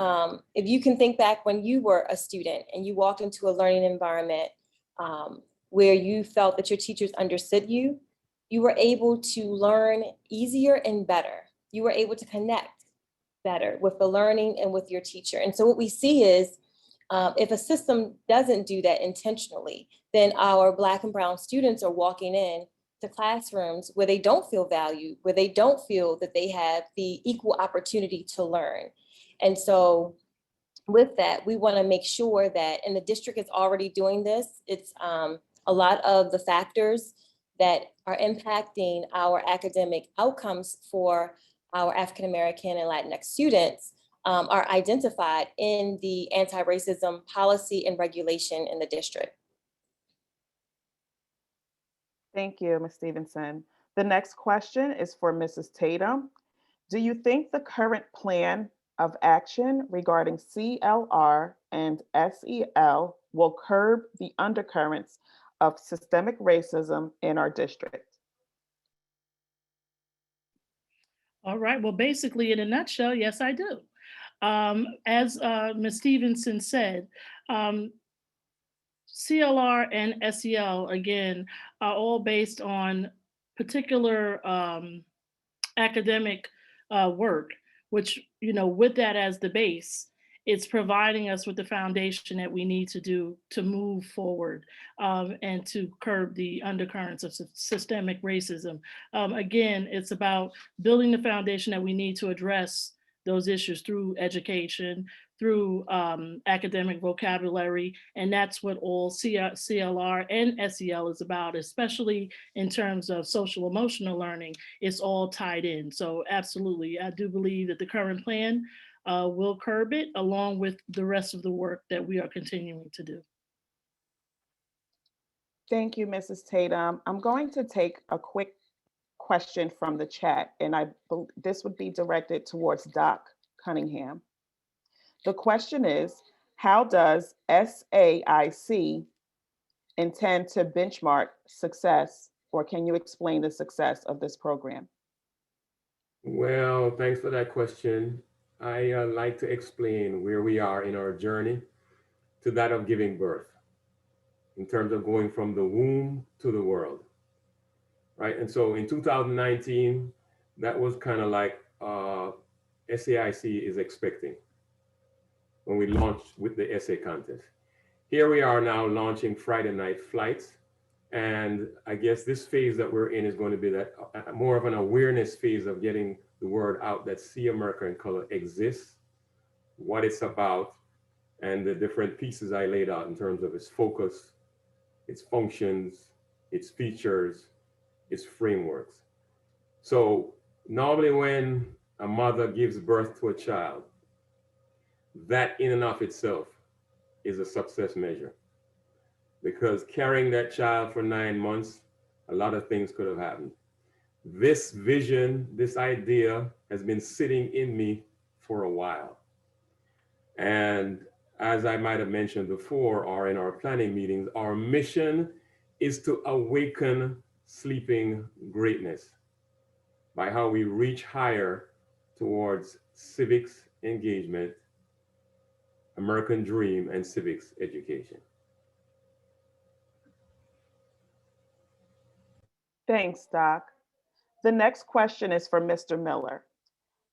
if you can think back when you were a student and you walked into a learning environment where you felt that your teachers understood you, you were able to learn easier and better. You were able to connect better with the learning and with your teacher. And so what we see is if a system doesn't do that intentionally, then our Black and brown students are walking in to classrooms where they don't feel valued, where they don't feel that they have the equal opportunity to learn. And so with that, we want to make sure that, and the district is already doing this, it's a lot of the factors that are impacting our academic outcomes for our African-American and Latinx students are identified in the anti-racism policy and regulation in the district. Thank you, Ms. Stevenson. The next question is for Mrs. Tatum. Do you think the current plan of action regarding CLR and SEL will curb the undercurrents of systemic racism in our district? All right, well, basically in a nutshell, yes, I do. As Ms. Stevenson said, CLR and SEL, again, are all based on particular academic work, which, with that as the base, it's providing us with the foundation that we need to do to move forward and to curb the undercurrents of systemic racism. Again, it's about building the foundation that we need to address those issues through education, through academic vocabulary, and that's what all CLR and SEL is about, especially in terms of social emotional learning. It's all tied in. So absolutely, I do believe that the current plan will curb it along with the rest of the work that we are continuing to do. Thank you, Mrs. Tatum. I'm going to take a quick question from the chat, and this would be directed towards Doc Cunningham. The question is, how does SAIC intend to benchmark success, or can you explain the success of this program? Well, thanks for that question. I like to explain where we are in our journey to that of giving birth, in terms of going from the womb to the world, right? And so in 2019, that was kind of like SAIC is expecting when we launched with the essay contest. Here we are now launching Friday night flights. And I guess this phase that we're in is going to be that more of an awareness phase of getting the word out that See America in Color exists, what it's about, and the different pieces I laid out in terms of its focus, its functions, its features, its frameworks. So normally when a mother gives birth to a child, that in and of itself is a success measure. Because carrying that child for 9 months, a lot of things could have happened. This vision, this idea has been sitting in me for a while. And as I might have mentioned before, or in our planning meetings, our mission is to awaken sleeping greatness by how we reach higher towards civics engagement, American dream, and civics education. Thanks, Doc. The next question is for Mr. Miller.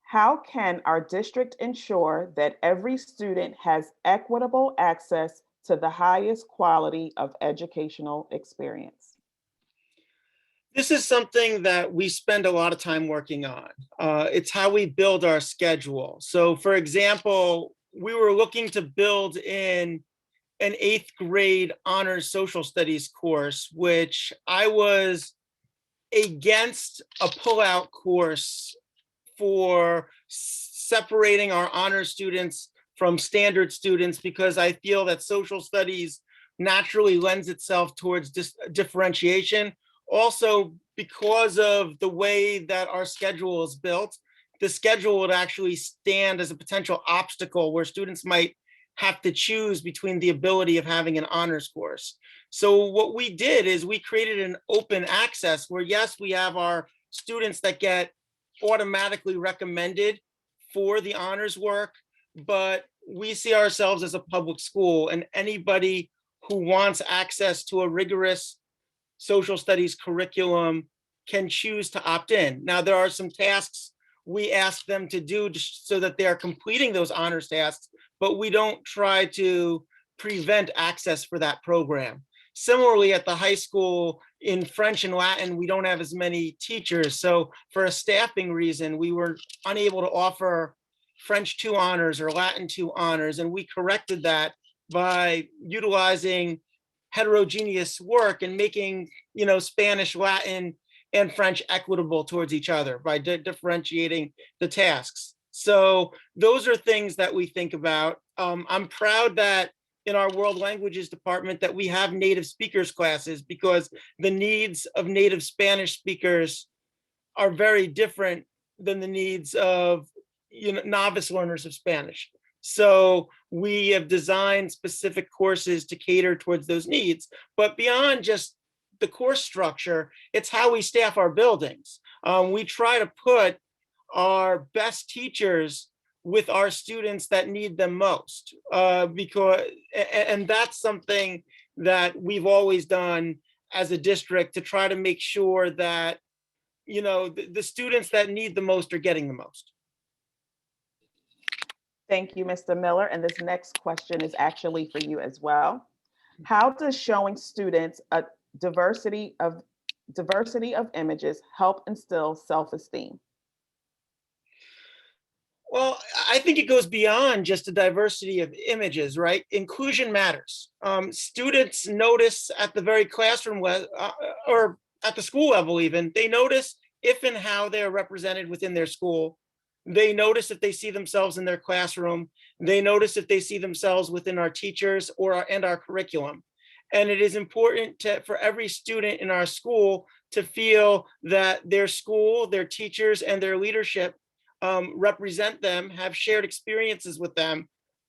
How can our district ensure that every student has equitable access to the highest quality of educational experience? This is something that we spend a lot of time working on. It's how we build our schedule. So for example, we were looking to build in an 8th grade honors social studies course, which I was against a pullout course for separating our honor students from standard students because I feel that social studies naturally lends itself towards differentiation. Also, because of the way that our schedule is built, the schedule would actually stand as a potential obstacle where students might have to choose between the ability of having an honors course. So what we did is we created an open access where, yes, we have our students that get automatically recommended for the honors work, but we see ourselves as a public school, and anybody who wants access to a rigorous social studies curriculum can choose to opt in. Now, there are some tasks we ask them to do just so that they are completing those honors tasks, but we don't try to prevent access for that program. Similarly, at the high school in French and Latin, we don't have as many teachers. So for a staffing reason, we were unable to offer French 2 honors or Latin 2 honors. And we corrected that by utilizing heterogeneous work and making, Spanish, Latin, and French equitable towards each other by differentiating the tasks. So those are things that we think about. I'm proud that in our world languages department that we have native speakers classes because the needs of native Spanish speakers are very different than the needs of novice learners of Spanish. So we have designed specific courses to cater towards those needs. But beyond just the course structure, it's how we staff our buildings. We try to put our best teachers with our students that need them most, and that's something that we've always done as a district to try to make sure that the students that need the most are getting the most. Thank you, Mr. Miller. And this next question is actually for you as well. How does showing students a diversity of images help instill self-esteem? Well, I think it goes beyond just a diversity of images, right? Inclusion matters. Students notice at the very classroom or at the school level even, they notice if and how they are represented within their school. They notice if they see themselves in their classroom. They notice if they see themselves within our teachers and our curriculum. And it is important for every student in our school to feel that their school, their teachers, and their leadership represent them, have shared experiences with them,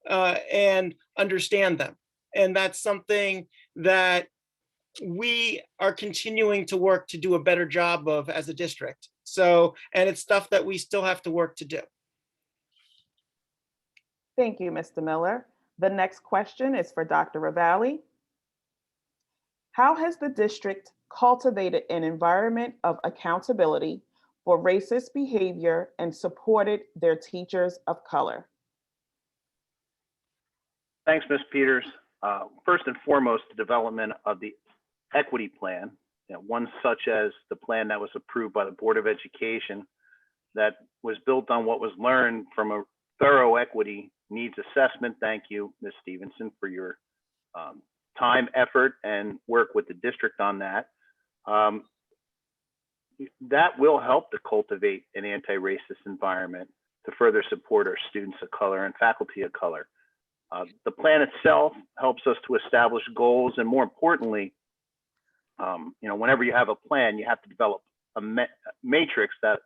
and understand them. And that's something that we are continuing to work to do a better job of as a district. So, and it's stuff that we still have to work to do. Thank you, Mr. Miller. The next question is for Dr. Ravally. How has the district cultivated an environment of accountability for racist behavior and supported their teachers of color? Thanks, Ms. Peters. First and foremost, the development of the equity plan, one such as the plan that was approved by the Board of Education that was built on what was learned from a thorough equity needs assessment. Thank you, Ms. Stevenson, for your time, effort, and work with the district on that. That will help to cultivate an anti-racist environment to further support our students of color and faculty of color. The plan itself helps us to establish goals, and more importantly, whenever you have a plan, you have to develop a matrix that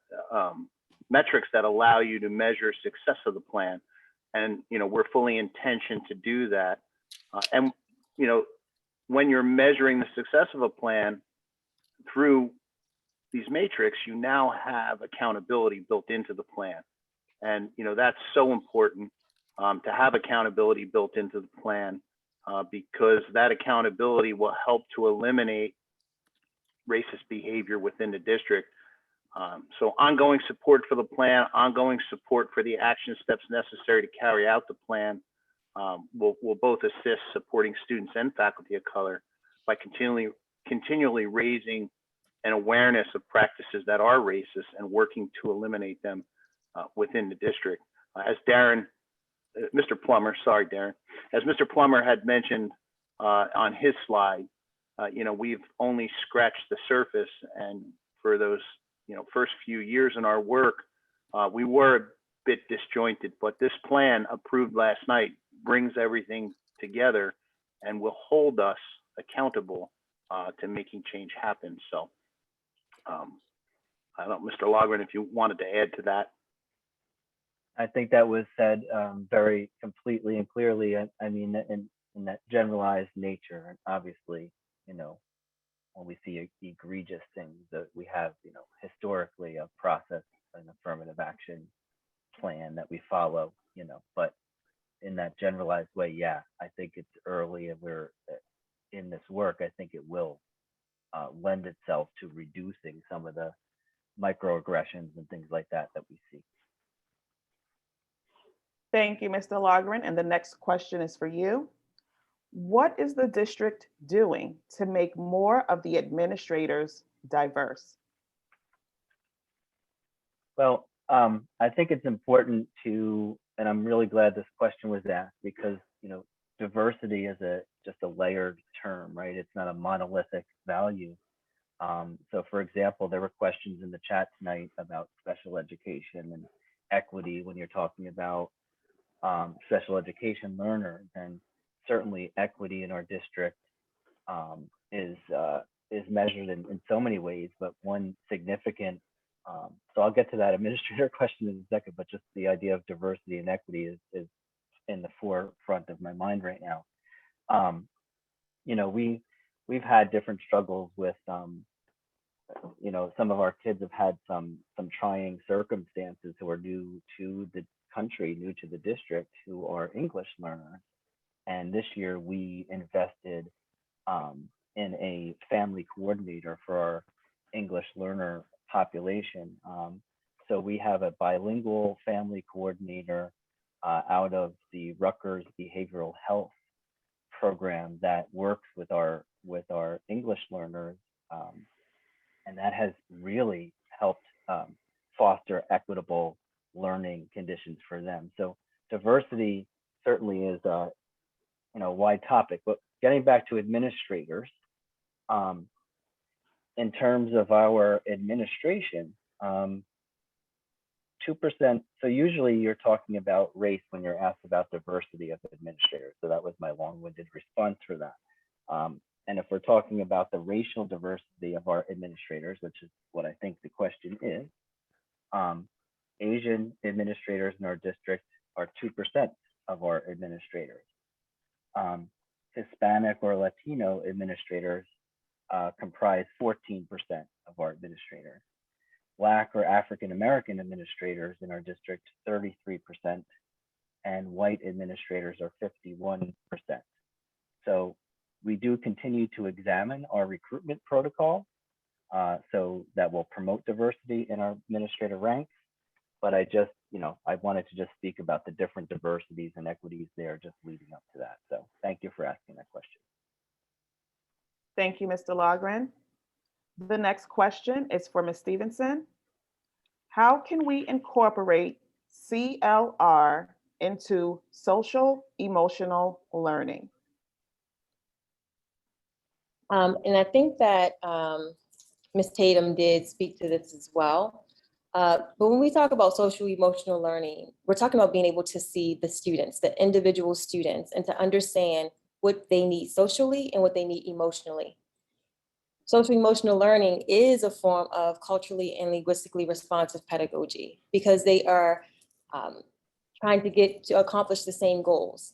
metrics that allow you to measure success of the plan. And we're fully intentioned to do that. And when you're measuring the success of a plan through these matrix, you now have accountability built into the plan. And that's so important to have accountability built into the plan because that accountability will help to eliminate racist behavior within the district. So ongoing support for the plan, ongoing support for the action steps necessary to carry out the plan will both assist supporting students and faculty of color by continually raising an awareness of practices that are racist and working to eliminate them within the district. As Mr. Plummer had mentioned on his slide, we've only scratched the surface, and for those first few years in our work, we were bit disjointed, but this plan approved last night brings everything together and will hold us accountable to making change happen. So I don't know, Mr. Logren, if you wanted to add to that. I think that was said very completely and clearly. I mean, in that generalized nature, and obviously, you know, when we see egregious things that we have, you know, historically a process, an affirmative action plan that we follow, you know, but in that generalized way, yeah, I think it's early and we're in this work. I think it will lend itself to reducing some of the microaggressions and things like that we see. Thank you, Mr. Logren. And the next question is for you. What is the district doing to make more of the administrators diverse? Well, I think it's important to, and I'm really glad this question was asked because, you know, diversity is just a layered term, right? It's not a monolithic value. So for example, there were questions in the chat tonight about special education and equity when you're talking about special education learners, and certainly equity in our district is measured in so many ways, but one significant, so I'll get to that administrator question in a second, but just the idea of diversity and equity is in the forefront of my mind right now. You know, we've had different struggles with, you know, some of our kids have had some trying circumstances who are new to the country, new to the district, who are English learners. And this year we invested in a family coordinator for our English learner population. So we have a bilingual family coordinator out of the Rutgers Behavioral Health program that works with our English learners, and that has really helped foster equitable learning conditions for them. So diversity certainly is a wide topic, but getting back to administrators, in terms of our administration, 2%. So usually you're talking about race when you're asked about diversity of administrators. So that was my long-winded response for that. And if we're talking about the racial diversity of our administrators, which is what I think the question is, Asian administrators in our district are 2% of our administrators. Hispanic or Latino administrators comprise 14% of our administrators. Black or African American administrators in our district, 33%, and white administrators are 51%. So we do continue to examine our recruitment protocol so that will promote diversity in our administrator ranks. But I just, I wanted to just speak about the different diversities and equities there just leading up to that. So thank you for asking that question. Thank you, Mr. Logren. The next question is for Ms. Stevenson. How can we incorporate CLR into social emotional learning? And I think that Ms. Tatum did speak to this as well. But when we talk about social emotional learning, we're talking about being able to see the students, the individual students, and to understand what they need socially and what they need emotionally. Social emotional learning is a form of culturally and linguistically responsive pedagogy because they are trying to accomplish the same goals.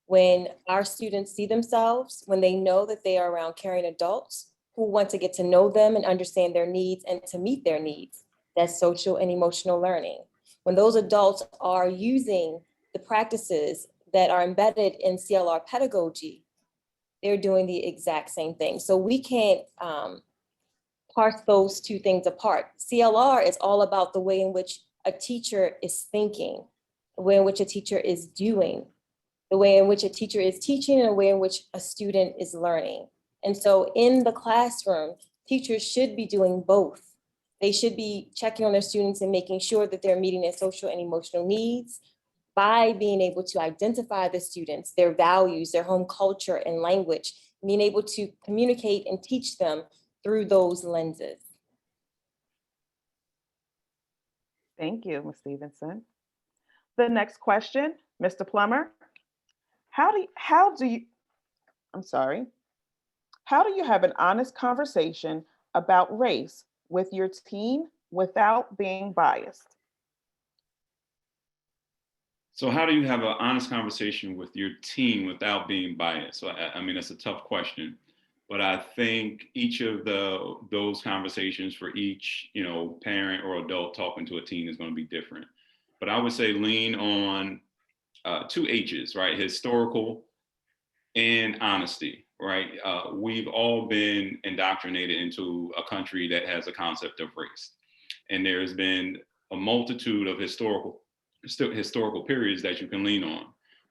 When our students see themselves, when they know that they are around caring adults who want to get to know them and understand their needs and to meet their needs, that's social and emotional learning. When those adults are using the practices that are embedded in CLR pedagogy, they're doing the exact same thing. So we can't parse those two things apart. CLR is all about the way in which a teacher is thinking, the way in which a teacher is doing, the way in which a teacher is teaching, and the way in which a student is learning. And so in the classroom, teachers should be doing both. They should be checking on their students and making sure that they're meeting their social and emotional needs by being able to identify the students, their values, their home culture and language, being able to communicate and teach them through those lenses. Thank you, Ms. Stevenson. The next question, Mr. Plummer, how do you have an honest conversation about race with your team without being biased? So how do you have an honest conversation with your team without being biased? So I mean, that's a tough question, but I think each of those conversations for each, parent or adult talking to a teen is going to be different. But I would say lean on two H's, right? Historical and honesty, right? We've all been indoctrinated into a country that has a concept of race. And there's been a multitude of historical periods that you can lean on.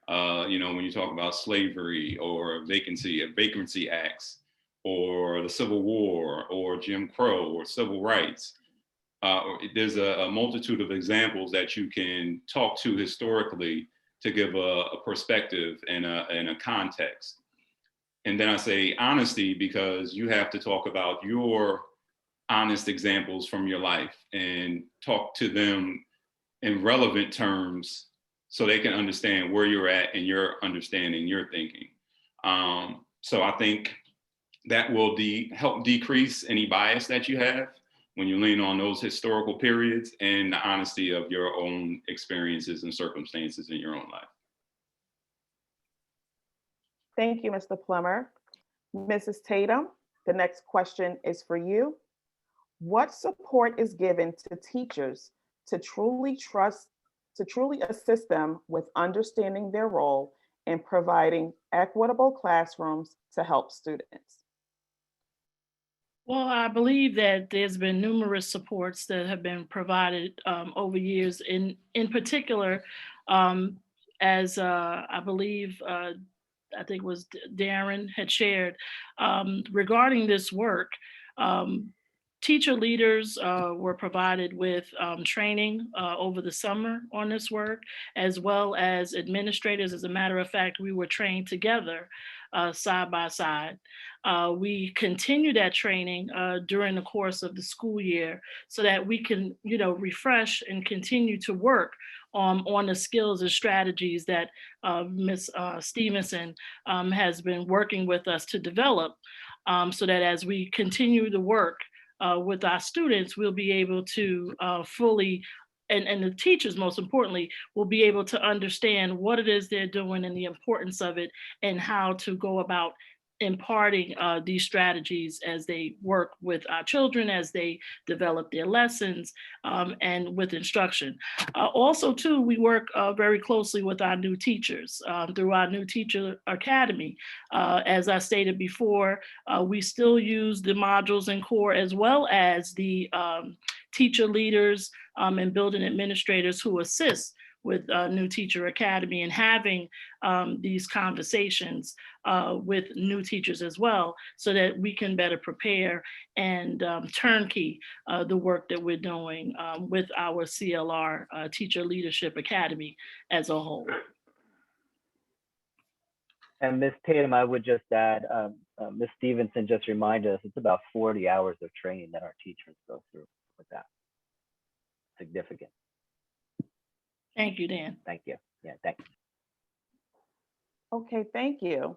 When you talk about slavery or vacancy acts, or the Civil War, or Jim Crow, or civil rights. There's a multitude of examples that you can talk to historically to give a perspective and a context. And then I say honesty because you have to talk about your honest examples from your life and talk to them in relevant terms so they can understand where you're at and your understanding, your thinking. So I think that will help decrease any bias that you have when you lean on those historical periods and the honesty of your own experiences and circumstances in your own life. Thank you, Mr. Plummer. Mrs. Tatum, the next question is for you. What support is given to teachers to truly assist them with understanding their role in providing equitable classrooms to help students? Well, I believe that there's been numerous supports that have been provided over years. In particular, as I believe, I think it was Darren had shared regarding this work. Teacher leaders were provided with training over the summer on this work, as well as administrators. As a matter of fact, we were trained together side by side. We continue that training during the course of the school year so that we can, refresh and continue to work on the skills and strategies that Ms. Stevenson has been working with us to develop so that as we continue the work with our students, we'll be able to fully, and the teachers most importantly, will be able to understand what it is they're doing and the importance of it and how to go about imparting these strategies as they work with our children, as they develop their lessons and with instruction. Also too, we work very closely with our new teachers through our new teacher academy. As I stated before, we still use the modules in core as well as the teacher leaders and building administrators who assist with New Teacher Academy and having these conversations with new teachers as well, so that we can better prepare and turnkey the work that we're doing with our CLR Teacher Leadership Academy as a whole. And Ms. Tatum, I would just add, Ms. Stevenson just reminded us it's about 40 hours of training that our teachers go through with that. Significant. Thank you, Dan. Thank you. Yeah, thank you. Okay, thank you.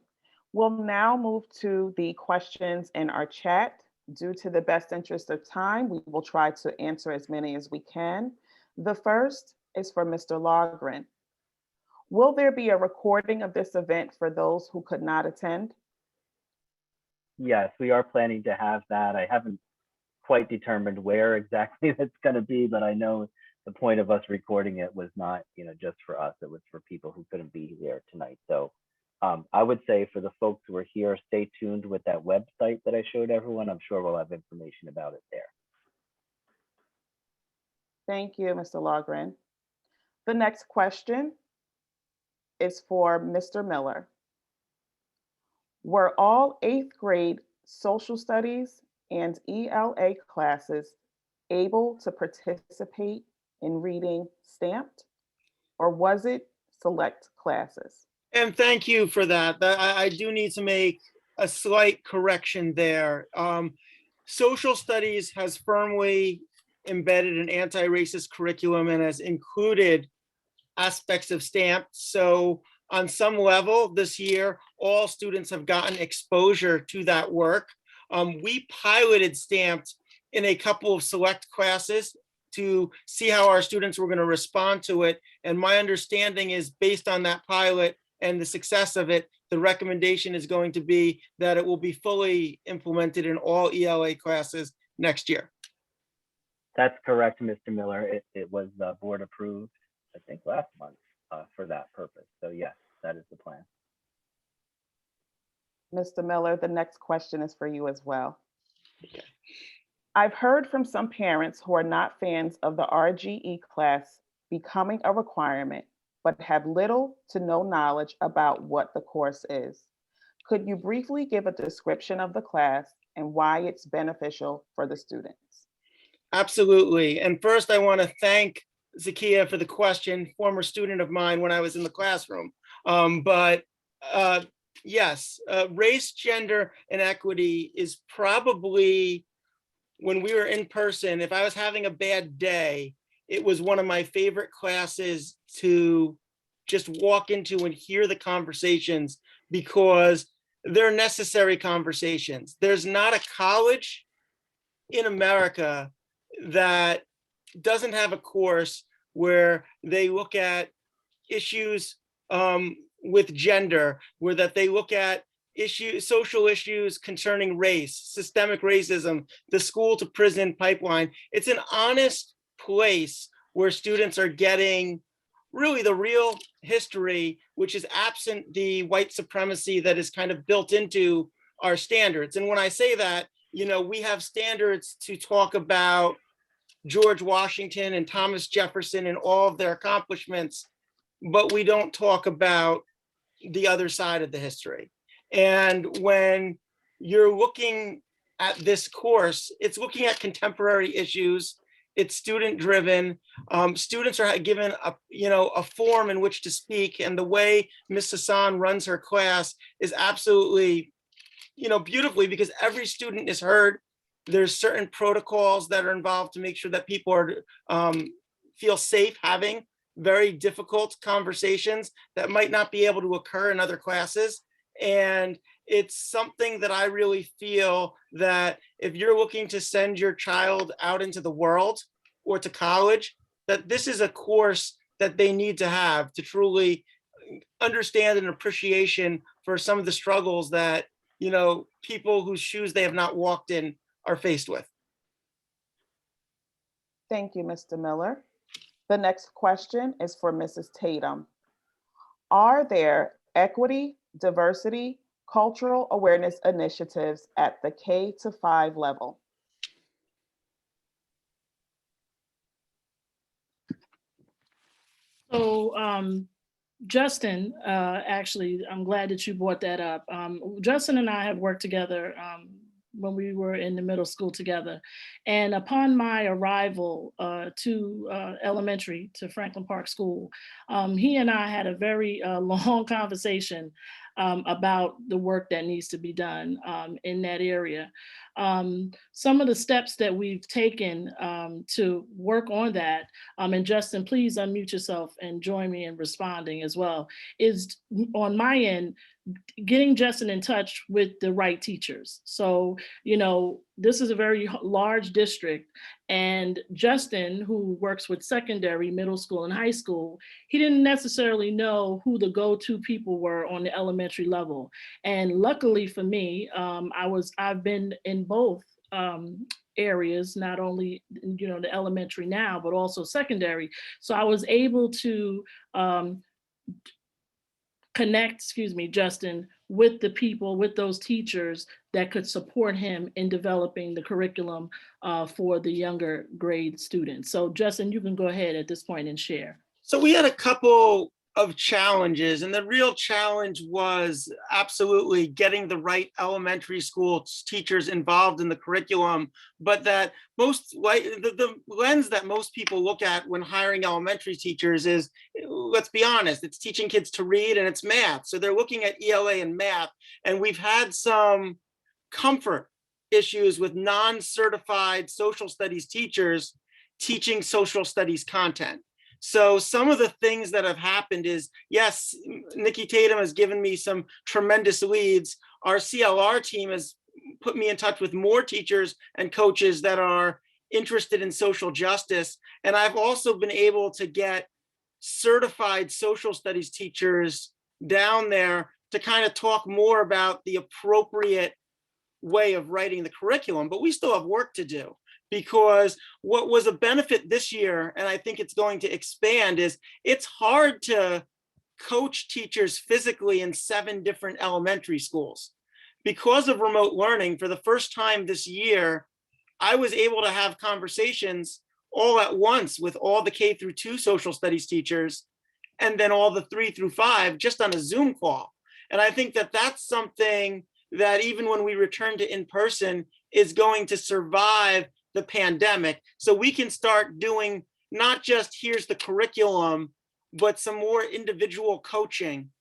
We'll now move to the questions in our chat. Due to the best interest of time, we will try to answer as many as we can. The first is for Mr. Logren. Will there be a recording of this event for those who could not attend? Yes, we are planning to have that. I haven't quite determined where exactly that's going to be, but I know the point of us recording it was not, just for us. It was for people who couldn't be here tonight. So I would say for the folks who are here, stay tuned with that website that I showed everyone. I'm sure we'll have information about it there. Thank you, Mr. Logren. The next question is for Mr. Miller. Were all 8th grade social studies and ELA classes able to participate in reading stamped, or was it select classes? And thank you for that. I do need to make a slight correction there. Social studies has firmly embedded an anti-racist curriculum and has included aspects of STAMP. So on some level this year, all students have gotten exposure to that work. We piloted Stamped in a couple of select classes to see how our students were going to respond to it. And my understanding is, based on that pilot and the success of it, the recommendation is going to be that it will be fully implemented in all ELA classes next year. That's correct, Mr. Miller. It was board approved, I think, last month for that purpose. So yes, that is the plan. Mr. Miller, the next question is for you as well. I've heard from some parents who are not fans of the RGE class becoming a requirement, but have little to no knowledge about what the course is. Could you briefly give a description of the class and why it's beneficial for the students? Absolutely. And first, I want to thank Zakia for the question, former student of mine when I was in the classroom. Yes, race, gender, and equity is probably, when we were in person, if I was having a bad day, it was one of my favorite classes to just walk into and hear the conversations, because they're necessary conversations. There's not a college in America that doesn't have a course where they look at issues with gender, where that they look at social issues concerning race, systemic racism, the school to prison pipeline. It's an honest place where students are getting really the real history, which is absent the white supremacy that is kind of built into our standards. And when I say that, we have standards to talk about George Washington and Thomas Jefferson and all of their accomplishments, but we don't talk about the other side of the history. And when you're looking at this course, it's looking at contemporary issues. It's student driven. Students are given a form in which to speak, and the way Ms. Hassan runs her class is absolutely, beautifully, because every student is heard. There's certain protocols that are involved to make sure that people are feel safe having very difficult conversations that might not be able to occur in other classes. And it's something that I really feel that if you're looking to send your child out into the world or to college, that this is a course that they need to have to truly understand an appreciation for some of the struggles that, people whose shoes they have not walked in are faced with. Thank you, Mr. Miller. The next question is for Mrs. Tatum. Are there equity, diversity, cultural awareness initiatives at the K-5 level? So Justin, actually, I'm glad that you brought that up. Justin and I have worked together when we were in the middle school together. And upon my arrival to elementary, to Franklin Park School, he and I had a very long conversation about the work that needs to be done in that area. Some of the steps that we've taken to work on that, and Justin, please unmute yourself and join me in responding as well, is on my end, getting Justin in touch with the right teachers. So, this is a very large district, and Justin, who works with secondary, middle school, and high school, he didn't necessarily know who the go-to people were on the elementary level. And luckily for me, I've been in both areas, not only the elementary now, but also secondary. So I was able to connect, Justin, with the people, with those teachers that could support him in developing the curriculum for the younger grade students. So Justin, you can go ahead at this point and share. So we had a couple of challenges, and the real challenge was absolutely getting the right elementary school teachers involved in the curriculum, but that the lens that most people look at when hiring elementary teachers is, let's be honest, it's teaching kids to read and it's math. So they're looking at ELA and math, and we've had some comfort issues with non-certified social studies teachers teaching social studies content. So some of the things that have happened is, yes, Nikki Tatum has given me some tremendous leads. Our CLR team has put me in touch with more teachers and coaches that are interested in social justice. And I've also been able to get certified social studies teachers down there to kind of talk more about the appropriate way of writing the curriculum, but we still have work to do, because what was a benefit this year, and I think it's going to expand, is it's hard to coach teachers physically in 7 different elementary schools. Because of remote learning, for the first time this year, I was able to have conversations all at once with all the K through 2 social studies teachers, and then all the 3 through 5 just on a Zoom call. And I think that that's something that even when we return to in-person is going to survive the pandemic. So we can start doing not just here's the curriculum, but some more individual coaching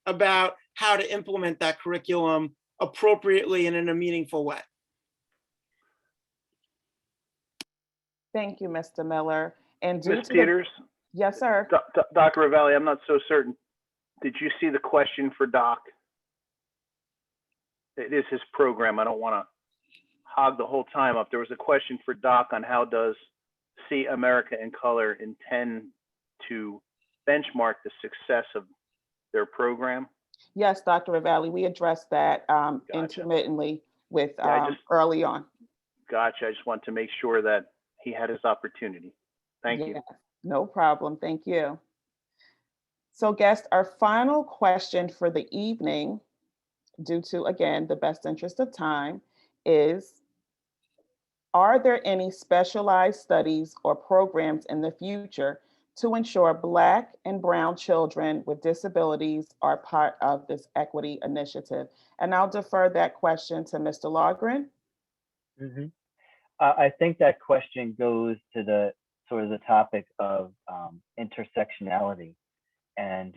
about how to implement that curriculum appropriately and in a meaningful way. Thank you, Mr. Miller. And due Ms. to Peters, yes, sir. Dr. Ravally, I'm not so certain. Did you see the question for Doc? It is his program. I don't want to hog the whole time up. There was a question for Doc on how does See America in Color intend to benchmark the success of their program? Yes, Dr. Ravally, we addressed that Gotcha. intermittently with Yeah, early on. Gotcha. I just want to make sure that he had his opportunity. Thank you. Yes, no problem. Thank you. So guests, our final question for the evening, due to, again, the best interest of time, is, are there any specialized studies or programs in the future to ensure Black and Brown children with disabilities are part of this equity initiative? And I'll defer that question to Mr. Logren. I think that question goes to the sort of the topic of intersectionality. And,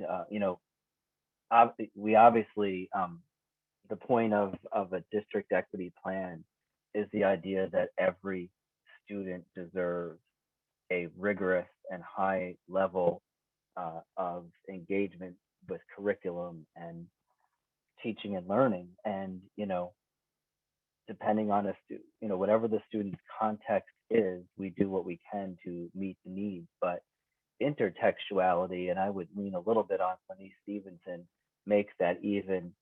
we obviously, the point of a district equity plan is the idea that every student deserves a rigorous and high level of engagement with curriculum and teaching and learning. And, depending on whatever the student's context is, we do what we can to meet the needs. But intertextuality, and I would lean a little bit on Lenise Stevenson, makes that even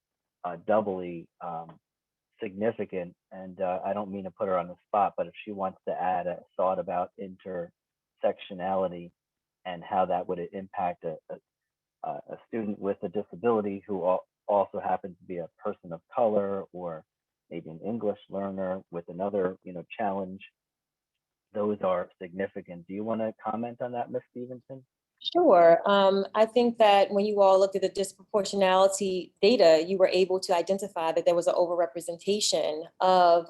doubly significant. And I don't mean to put her on the spot, but if she wants to add a thought about intersectionality and how that would impact a student with a disability who also happens to be a person of color, or maybe an English learner with another, challenge, those are significant. Do you want to comment on that, Ms. Stevenson? Sure. I think that when you all looked at the disproportionality data, you were able to identify that there was an overrepresentation of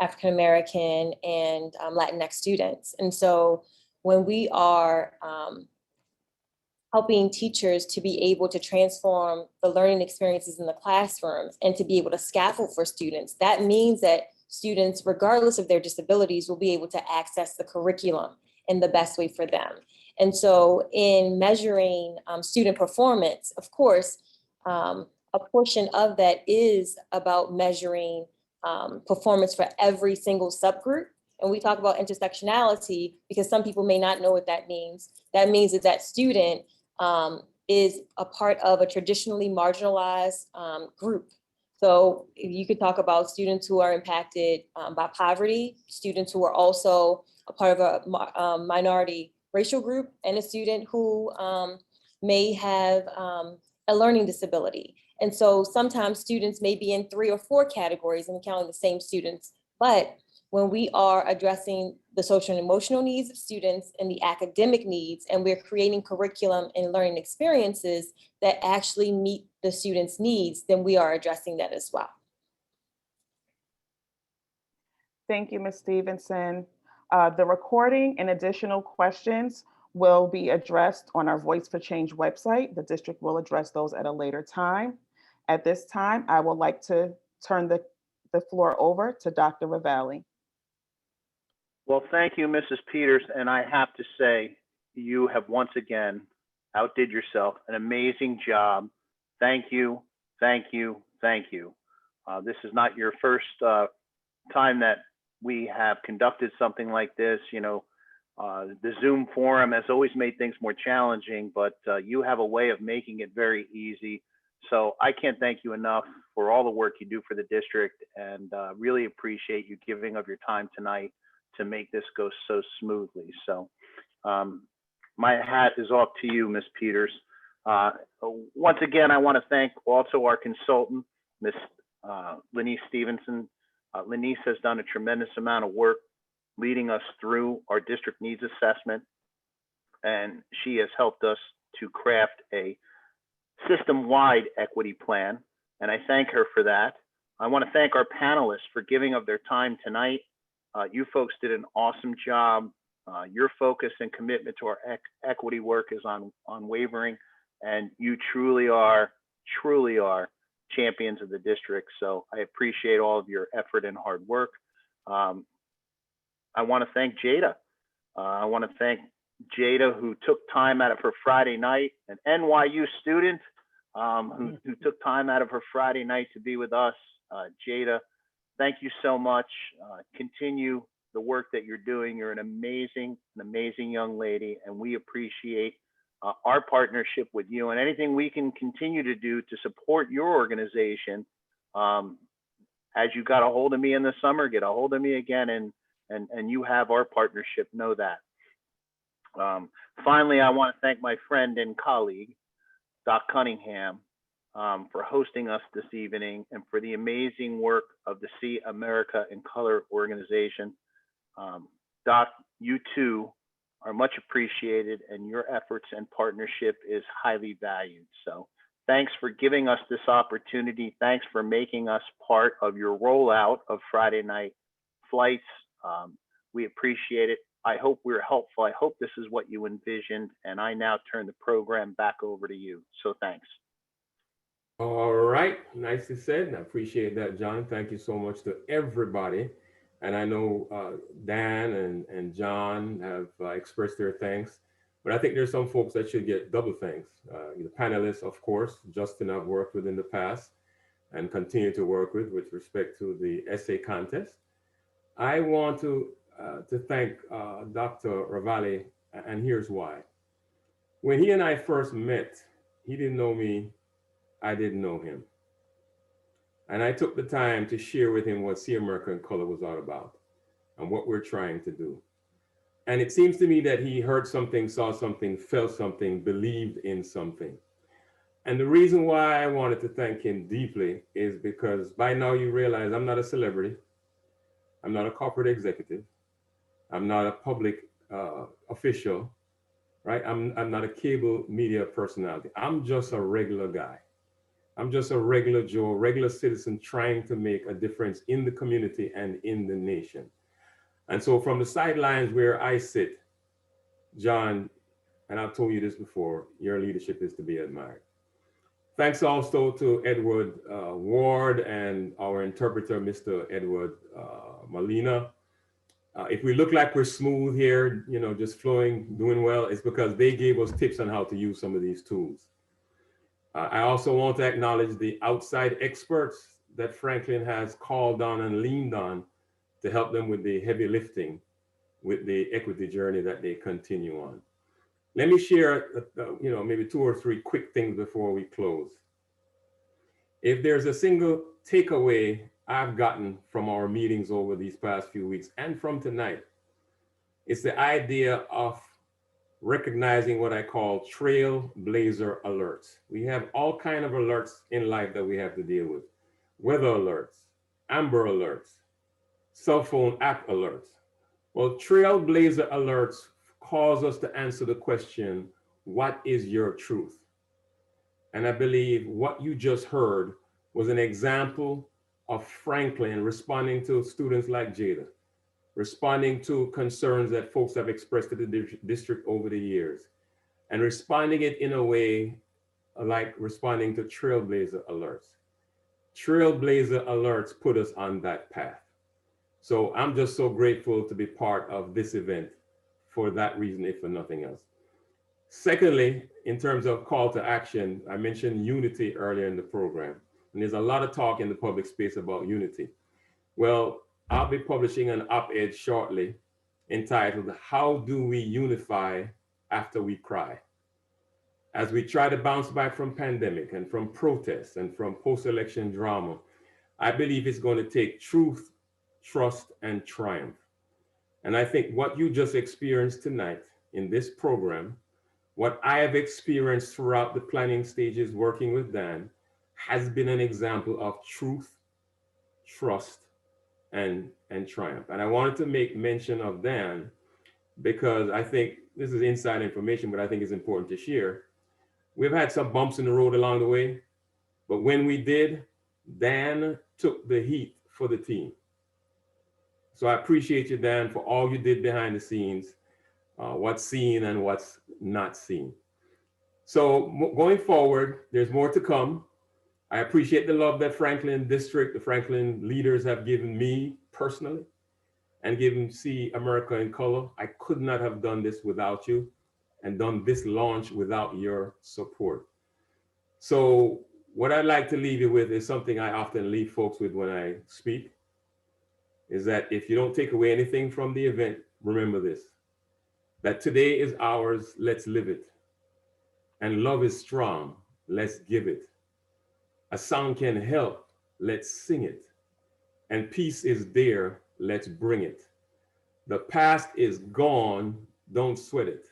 African-American and Latinx students. And so when we are helping teachers to be able to transform the learning experiences in the classrooms and to be able to scaffold for students, that means that students, regardless of their disabilities, will be able to access the curriculum in the best way for them. And so in measuring student performance, of course, a portion of that is about measuring performance for every single subgroup. And we talk about intersectionality because some people may not know what that means. That means that that student is a part of a traditionally marginalized group. So you could talk about students who are impacted by poverty, students who are also a part of a minority racial group, and a student who may have a learning disability. And so sometimes students may be in 3 or 4 categories and counting the same students. But when we are addressing the social and emotional needs of students and the academic needs, and we're creating curriculum and learning experiences that actually meet the students' needs, then we are addressing that as well. Thank you, Ms. Stevenson. The recording and additional questions will be addressed on our Voice for Change website. The district will address those at a later time. At this time, I would like to turn the floor over to Dr. Ravally. Well, thank you, Mrs. Peters. And I have to say, you have once again outdid yourself. An amazing job. Thank you, thank you, thank you. This is not your first time that we have conducted something like this. You know, the Zoom forum has always made things more challenging, but you have a way of making it very easy. So I can't thank you enough for all the work you do for the district, and really appreciate you giving of your time tonight to make this go so smoothly. So my hat is off to you, Ms. Peters. Once again, I want to thank also our consultant, Ms. Lenise Stevenson. Lenise has done a tremendous amount of work leading us through our district needs assessment, and she has helped us to craft a system-wide equity plan, and I thank her for that. I want to thank our panelists for giving of their time tonight. You folks did an awesome job. Your focus and commitment to our equity work is unwavering, and you truly are champions of the district. So I appreciate all of your effort and hard work. I want to thank Jada. I want to thank Jada, who took time out of her Friday night, an NYU student who took time out of her Friday night to be with us. Jada, thank you so much. Continue the work that you're doing. You're an amazing young lady, and we appreciate our partnership with you, and anything we can continue to do to support your organization. As you got a hold of me in the summer, get a hold of me again, and you have our partnership, know that. Finally, I want to thank my friend and colleague, Doc Cunningham, for hosting us this evening and for the amazing work of the See America in Color organization. Doc, you too are much appreciated, and your efforts and partnership is highly valued. So thanks for giving us this opportunity. Thanks for making us part of your rollout of Friday night flights. We appreciate it. I hope we're helpful. I hope this is what you envisioned, and I now turn the program back over to you. So thanks. All right, nicely said. I appreciate that, John. Thank you so much to everybody. And I know Dan and John have expressed their thanks, but I think there's some folks that should get double thanks. The panelists, of course, Justin I've worked with in the past and continue to work with respect to the essay contest. I want to thank Dr. Ravally, and here's why. When he and I first met, he didn't know me, I didn't know him. And I took the time to share with him what See America in Color was all about and what we're trying to do. And it seems to me that he heard something, saw something, felt something, believed in something. And the reason why I wanted to thank him deeply is because by now you realize I'm not a celebrity. I'm not a corporate executive. I'm not a public official, right? I'm not a cable media personality. I'm just a regular guy. I'm just a regular Joe, regular citizen trying to make a difference in the community and in the nation. And so from the sidelines where I sit, John, and I've told you this before, your leadership is to be admired. Thanks also to Edward Ward and our interpreter, Mr. Edward Molina. If we look like we're smooth here, you know, just flowing, doing well, it's because they gave us tips on how to use some of these tools. I also want to acknowledge the outside experts that Franklin has called on and leaned on to help them with the heavy lifting with the equity journey that they continue on. Let me share, you know, maybe 2 or 3 quick things before we close. If there's a single takeaway I've gotten from our meetings over these past few weeks and from tonight, it's the idea of recognizing what I call trailblazer alerts. We have all kinds of alerts in life that we have to deal with. Weather alerts, Amber alerts, cell phone app alerts. Well, trailblazer alerts cause us to answer the question, what is your truth? And I believe what you just heard was an example of Franklin responding to students like Jada, responding to concerns that folks have expressed to the district over the years, and responding it in a way like responding to trailblazer alerts. Trailblazer alerts put us on that path. So I'm just so grateful to be part of this event for that reason, if for nothing else. Secondly, in terms of call to action, I mentioned unity earlier in the program, and there's a lot of talk in the public space about unity. Well, I'll be publishing an op-ed shortly entitled, "How Do We Unify After We Cry?" As we try to bounce back from pandemic and from protests and from post-election drama, I believe it's going to take truth, trust, and triumph. And I think what you just experienced tonight in this program, what I have experienced throughout the planning stages working with Dan, has been an example of truth, trust, and triumph. And I wanted to make mention of Dan because I think this is inside information, but I think it's important to share. We've had some bumps in the road along the way, but when we did, Dan took the heat for the team. So I appreciate you, Dan, for all you did behind the scenes, what's seen and what's not seen. So going forward, there's more to come. I appreciate the love that Franklin District, the Franklin leaders have given me personally and given See America in Color. I could not have done this without you and done this launch without your support. So what I'd like to leave you with is something I often leave folks with when I speak, is that if you don't take away anything from the event, remember this, that today is ours, let's live it. And love is strong, let's give it. A sound can help, let's sing it. And peace is there, let's bring it. The past is gone, don't sweat it.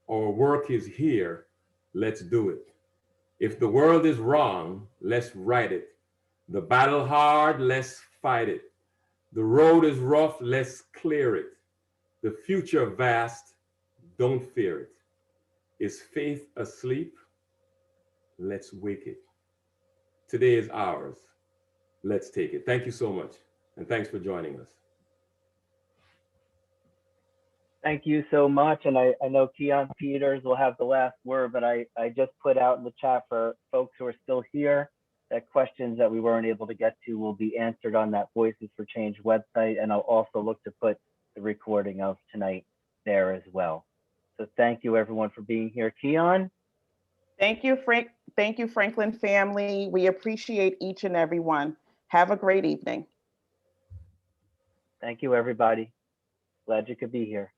Our work is here, let's do it. If the world is wrong, let's right it. The battle hard, let's fight it. The road is rough, let's clear it. The future vast, don't fear it. Is faith asleep? Let's wake it. Today is ours. Let's take it. Thank you so much. And thanks for joining us. Thank you so much. And I know Keon Peters will have the last word, but I just put out in the chat for folks who are still here that questions that we weren't able to get to will be answered on that Voices for Change website. And I'll also look to put the recording of tonight there as well. So thank you everyone for being here. Keon? Thank you, Frank. Thank you, Franklin family. We appreciate each and every one. Have a great evening. Thank you, everybody. Glad you could be here.